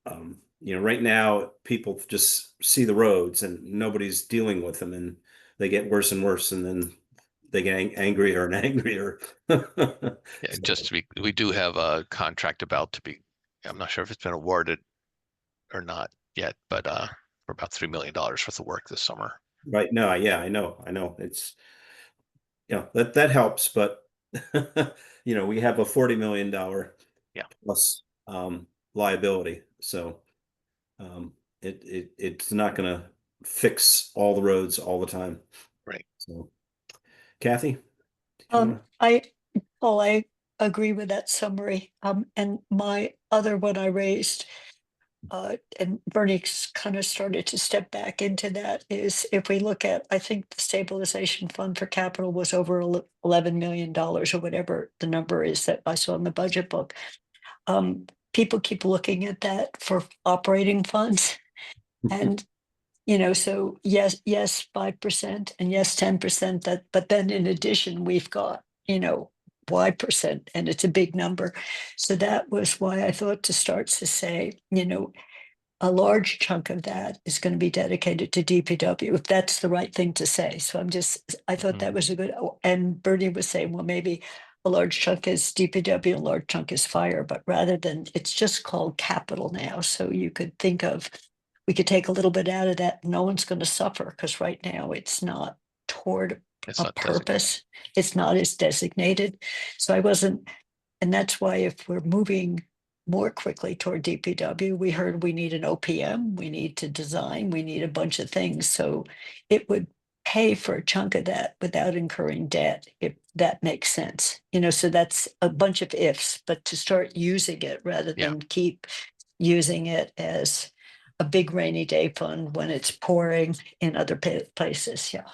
right now people just see the roads and nobody's dealing with them, and they get worse and worse, and then they get angrier and angrier. Yeah, just to be, we do have a contract about to be, I'm not sure if it's been awarded or not yet, but for about $3 million worth of work this summer. Right. No, yeah, I know. It's, that helps, but we have a $40 million plus liability. So it's not gonna fix all the roads all the time. Right. So Kathy? I agree with that summary. And my other one I raised, and Bernie's kind of started to step back into that, is if we look at, I think the stabilization fund for capital was over $11 million or whatever the number is that I saw in the budget book. People keep looking at that for operating funds. And, so yes, 5% and yes, 10%, but then in addition, we've got, Y%, and it's a big number. So that was why I thought to start to say, a large chunk of that is going to be dedicated to DPW, if that's the right thing to say. So I thought that was a good, and Bernie was saying, well, maybe a large chunk is DPW, a large chunk is fire, but rather than, it's just called capital now. So you could think of, we could take a little bit out of that. No one's going to suffer, because right now it's not toward a purpose. It's not as designated. So and that's why if we're moving more quickly toward DPW, we heard we need an OPM, we need to design, we need a bunch of things. So it would pay for a chunk of that without incurring debt, if that makes sense. So that's a bunch of ifs, but to start using it rather than keep using it as a big rainy day fund when it's pouring in other places. Yeah.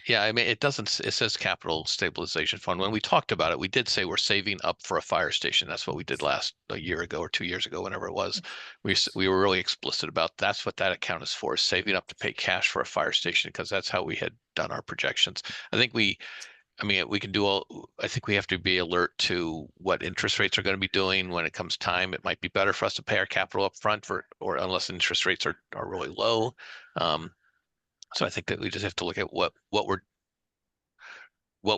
Yeah, I mean, it doesn't, it says capital stabilization fund. When we talked about it, we did say we're saving up for a fire station. That's what we did a year ago or 2 years ago, whenever it was. We were really explicit about that's what that account is for, saving up to pay cash for a fire station, because that's how we had done our projections. I mean, we can do all, I think we have to be alert to what interest rates are going to be doing when it comes time. It might be better for us to pay our capital up front or unless interest rates are really low. So I think that we just have to look at what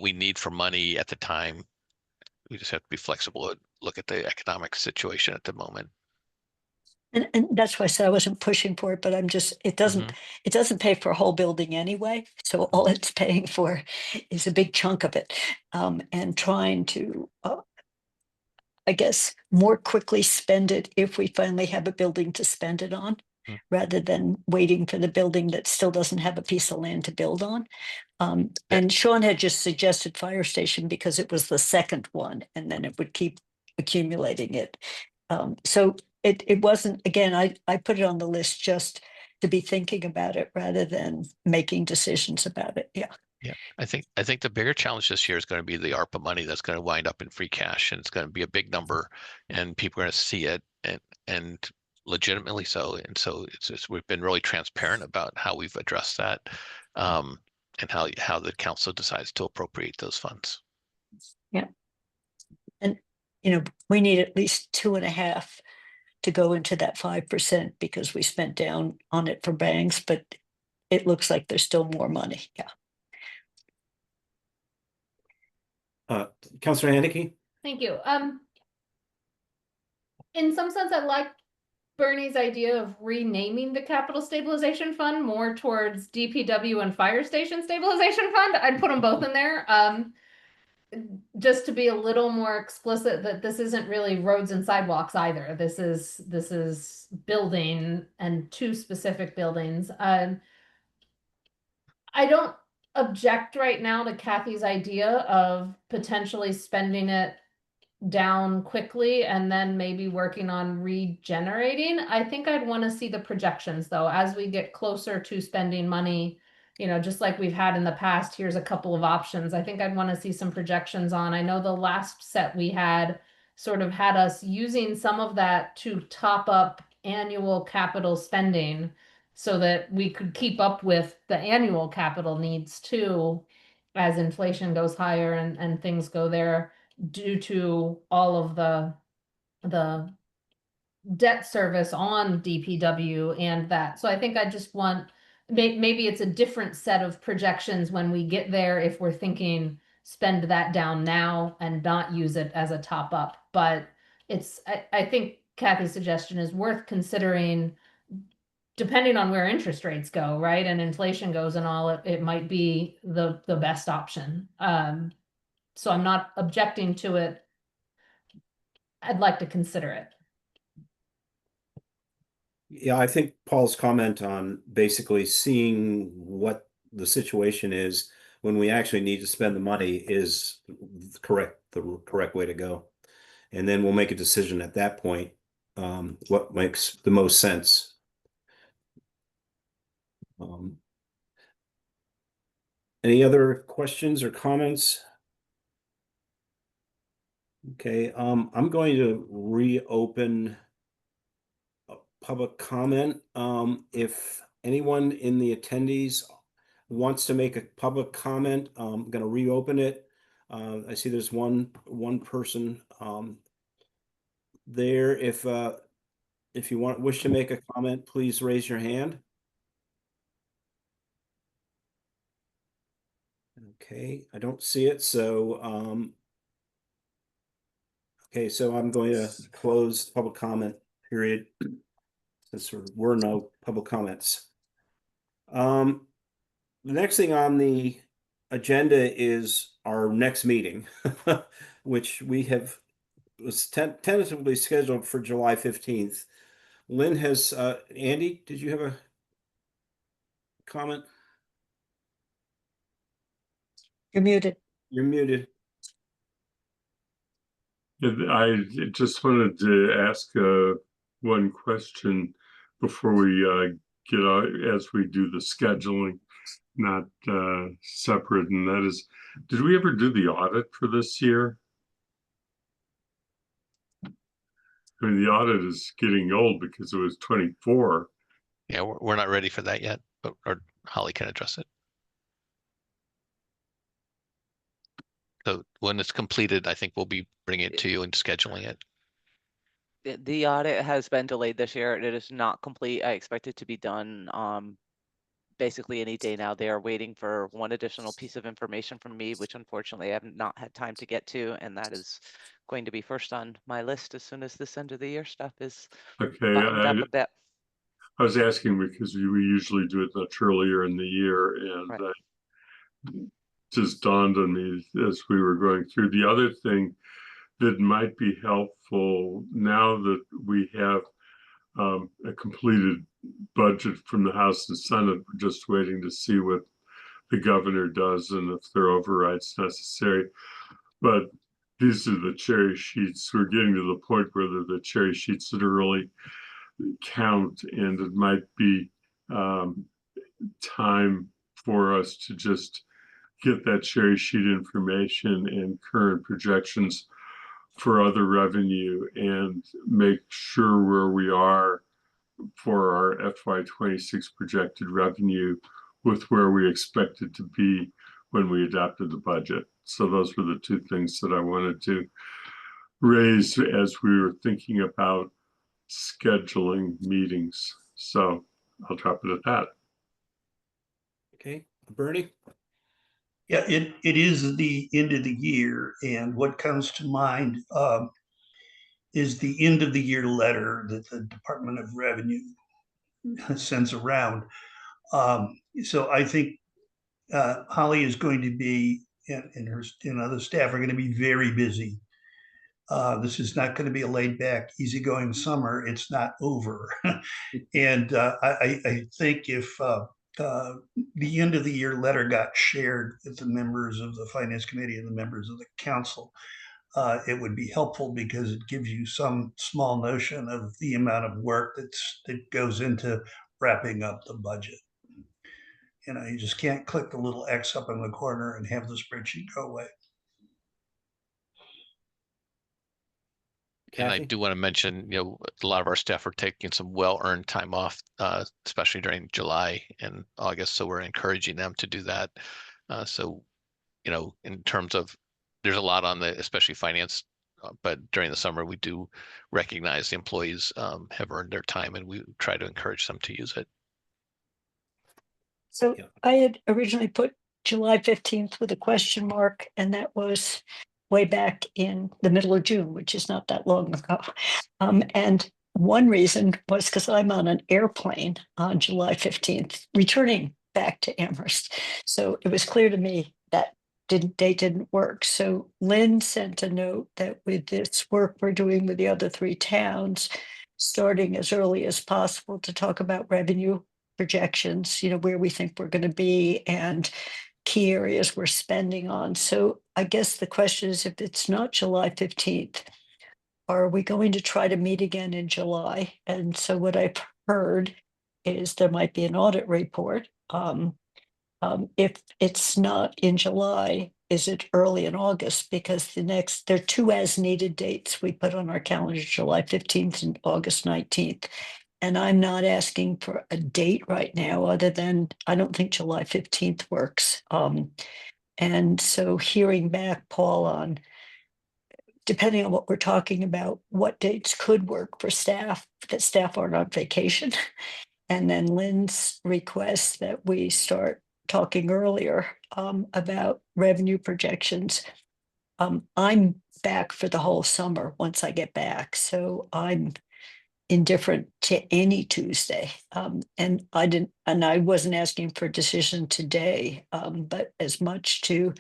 we need for money at the time. We just have to be flexible and look at the economic situation at the moment. And that's why I said I wasn't pushing for it, but I'm just, it doesn't pay for a whole building anyway. So all it's paying for is a big chunk of it. And trying to, I guess, more quickly spend it if we finally have a building to spend it on, rather than waiting for the building that still doesn't have a piece of land to build on. And Sean had just suggested fire station because it was the second one, and then it would keep accumulating it. So it wasn't, again, I put it on the list just to be thinking about it rather than making decisions about it. Yeah. Yeah, I think the bigger challenge this year is going to be the ARPA money that's going to wind up in free cash, and it's going to be a big number, and people are going to see it, and legitimately so. And so we've been really transparent about how we've addressed that, and how the council decides to appropriate those funds. Yeah. And, we need at least 2.5 to go into that 5% because we spent down on it for banks, but it looks like there's still more money. Yeah. Councilor Haneke? Thank you. In some sense, I like Bernie's idea of renaming the capital stabilization fund more towards DPW and fire station stabilization fund. I'd put them both in there. Just to be a little more explicit that this isn't really roads and sidewalks either. This is building and 2 specific buildings. I don't object right now to Kathy's idea of potentially spending it down quickly and then maybe working on regenerating. I think I'd want to see the projections though, as we get closer to spending money, just like we've had in the past. Here's a couple of options. I think I'd want to see some projections on. I know the last set we had sort of had us using some of that to top up annual capital spending so that we could keep up with the annual capital needs too, as inflation goes higher and things go there, due to all of the debt service on DPW and that. So I think I just want, maybe it's a different set of projections when we get there if we're thinking spend that down now and not use it as a top up. But I think Kathy's suggestion is worth considering depending on where interest rates go, right? And inflation goes and all, it might be the best option. So I'm not objecting to it. I'd like to consider it. Yeah, I think Paul's comment on basically seeing what the situation is when we actually need to spend the money is the correct way to go. And then we'll make a decision at that point, what makes the most sense. Any other questions or comments? Okay, I'm going to reopen public comment. If anyone in the attendees wants to make a public comment, I'm going to reopen it. I see there's one person there. If you wish to make a comment, please raise your hand. Okay, I don't see it, so okay, so I'm going to close the public comment period since there were no public comments. The next thing on the agenda is our next meeting, which was tentatively scheduled for July 15th. Lynn has, Andy, did you have a comment? You're muted. You're muted. I just wanted to ask one question before we get out as we do the scheduling. not separate, and that is, did we ever do the audit for this year? I mean, the audit is getting old because it was 24. Yeah, we're not ready for that yet, but or Holly can address it. So when it's completed, I think we'll be bringing it to you and scheduling it. The audit has been delayed this year. It is not complete. I expect it to be done basically any day now. They are waiting for one additional piece of information from me, which unfortunately I have not had time to get to, and that is going to be first on my list as soon as this end of the year stuff is Okay, buttoned up a bit. I was asking because we usually do it much earlier in the year, and Right. just dawned on me as we were going through. The other thing that might be helpful now that we have a completed budget from the House and Senate, we're just waiting to see what the governor does and if there are overrides necessary. But these are the cherry sheets. We're getting to the point where they're the cherry sheets that are really count, and it might be time for us to just get that cherry sheet information and current projections for other revenue and make sure where we are for our FY26 projected revenue with where we expect it to be when we adopted the budget. So those were the two things that I wanted to raise as we were thinking about scheduling meetings. So I'll drop it at that. Okay, Bernie? Yeah, it is the end of the year, and what comes to mind is the end of the year letter that the Department of Revenue sends around. So I think Holly is going to be, and other staff are going to be very busy. This is not going to be a laid back, easygoing summer. It's not over. And I think if the end of the year letter got shared with the members of the Finance Committee and the members of the council, it would be helpful because it gives you some small notion of the amount of work that goes into wrapping up the budget. You know, you just can't click the little X up in the corner and have the spreadsheet go away. And I Kathy? do want to mention, a lot of our staff are taking some well-earned time off, especially during July and August. So we're encouraging them to do that. So, in terms of, there's a lot on the, especially finance, but during the summer, we do recognize the employees have earned their time, and we try to encourage them to use it. So Yeah. I had originally put July 15th with a question mark, and that was way back in the middle of June, which is not that long ago. And one reason was because I'm on an airplane on July 15th, returning back to Amherst. So it was clear to me that date didn't work. So Lynn sent a note that with this work we're doing with the other three towns, starting as early as possible to talk about revenue projections, where we think we're going to be and key areas we're spending on. So I guess the question is, if it's not July 15th, are we going to try to meet again in July? And so what I've heard is there might be an audit report. If it's not in July, is it early in August? Because there are two as needed dates we put on our calendar, July 15th and August 19th. And I'm not asking for a date right now, other than I don't think July 15th works. And so hearing back, Paul, on depending on what we're talking about, what dates could work for staff, that staff aren't on vacation. And then Lynn's request that we start talking earlier about revenue projections. I'm back for the whole summer once I get back. So I'm indifferent to any Tuesday. And I wasn't asking for a decision today, but as much to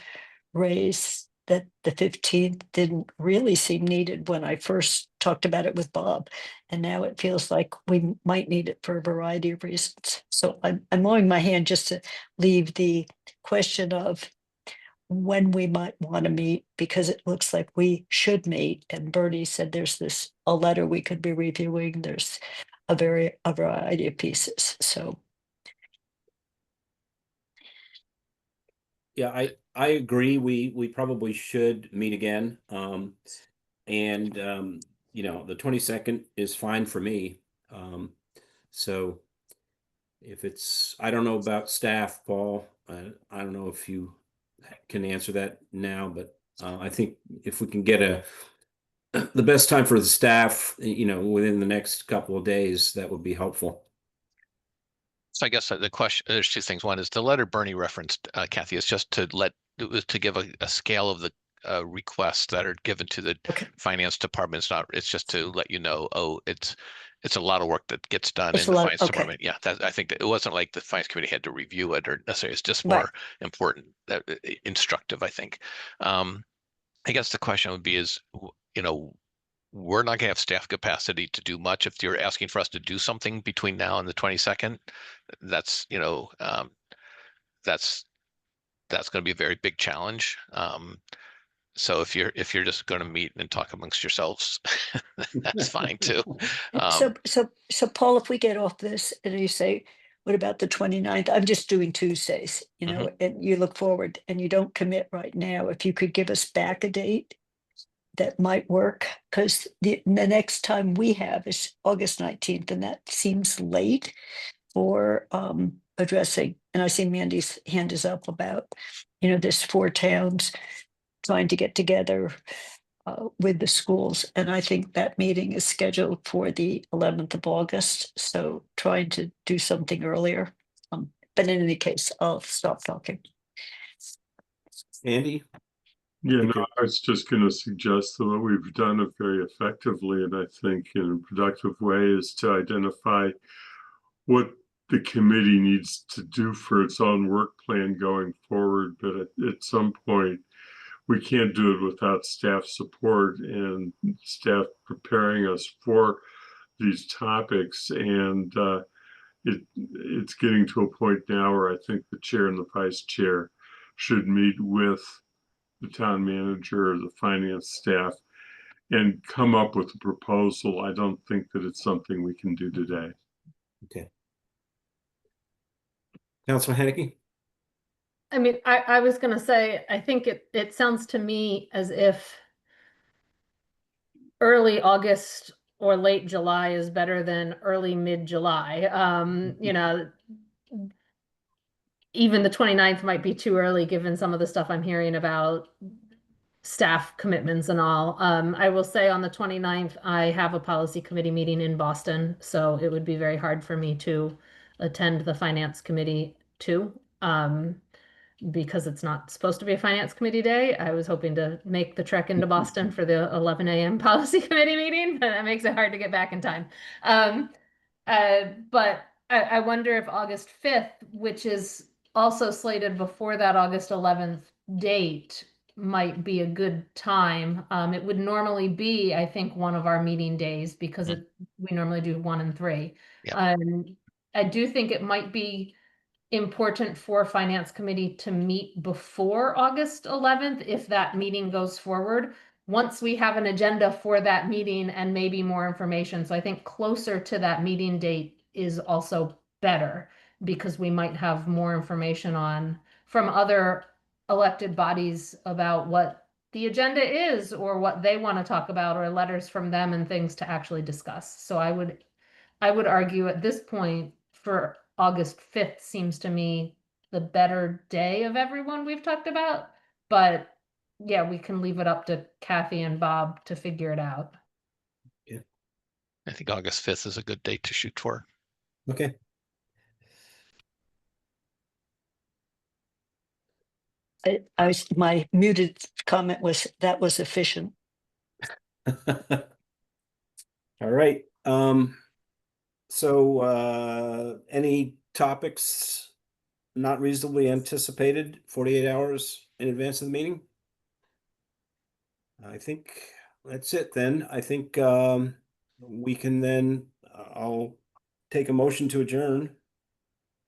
raise that the 15th didn't really seem needed when I first talked about it with Bob. And now it feels like we might need it for a variety of reasons. So I'm lowering my hand just to leave the question of when we might want to meet, because it looks like we should meet. And Bernie said there's a letter we could be reviewing. There's a variety of pieces. So Yeah, I agree. We probably should meet again. You know, the 22nd is fine for me. So if it's, I don't know about staff, Paul. I don't know if you can answer that now, but I think if we can get the best time for the staff, you know, within the next couple of days, that would be helpful. So I guess the question, there's two things. One is the letter Bernie referenced, Kathy, is just to to give a scale of the requests that are given to the Okay. finance department. It's just to let you know, oh, it's a lot of work that gets done It's in a the lot. finance Okay. department. Yeah, I think that it wasn't like the finance committee had to review it or necessarily. It's just Right. more important, instructive, I think. I guess the question would be is, you know, we're not gonna have staff capacity to do much. If you're asking for us to do something between now and the 22nd, that's, you know, that's going to be a very big challenge. So if you're just going to meet and talk amongst yourselves, that's fine too. So Paul, if we get off this and you say, what about the 29th? I'm just doing Tuesdays, you know, and you look forward and you don't commit right now. If you could give us back a date that might work, because the next time we have is August 19th, and that seems late for addressing. And I see Mandy's hand is up about, you know, there's 4 towns trying to get together with the schools. And I think that meeting is scheduled for the 11th of August. So trying to do something earlier. But in any case, I'll stop talking. Andy? Yeah, no, I was just going to suggest that what we've done it very effectively, and I think in a productive way, is to identify what the committee needs to do for its own work plan going forward. But at some point, we can't do it without staff support and staff preparing us for these topics. And it's getting to a point now where I think the chair and the vice chair should meet with the town manager or the finance staff and come up with a proposal. I don't think that it's something we can do today. Okay. Councilor Hanneke? I mean, I was gonna say, I think it sounds to me as if early August or late July is better than early mid-July. You know, even the 29th might be too early, given some of the stuff I'm hearing about staff commitments and all. I will say on the 29th, I have a policy committee meeting in Boston, so it would be very hard for me to attend the finance committee too. Because it's not supposed to be a finance committee day. I was hoping to make the trek into Boston for the 11 a.m. policy committee meeting, but that makes it hard to get back in time. But I wonder if August 5th, which is also slated before that August 11th date, might be a good time. It would normally be, I think, one of our meeting days because we normally do 1 and 3. Yeah. I do think it might be important for finance committee to meet before August 11th if that meeting goes forward. Once we have an agenda for that meeting and maybe more information. So I think closer to that meeting date is also better because we might have more information from other elected bodies about what the agenda is or what they want to talk about or letters from them and things to actually discuss. So I would argue at this point for August 5th seems to me the better day of everyone we've talked about. But yeah, we can leave it up to Kathy and Bob to figure it out. Yeah. I think August 5th is a good date to shoot for. Okay. My muted comment was that was efficient. All right. So any topics not reasonably anticipated 48 hours in advance of the meeting? I think that's it then. I think we can then, I'll take a motion to adjourn.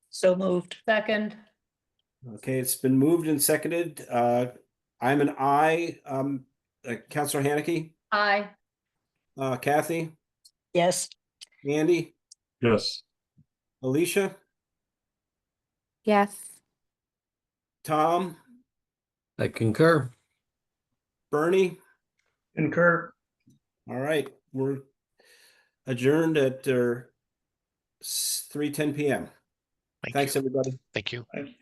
So moved. Second. Okay, it's been moved and seconded. I'm an aye. Councilor Hanneke, Aye. Kathy, Yes. Andy, Yes. Alicia, Yes. Tom, I concur. Bernie? Concur. All right, we're adjourned at 3:10 p.m. Thank Thanks, you. everybody. Thank you. Right.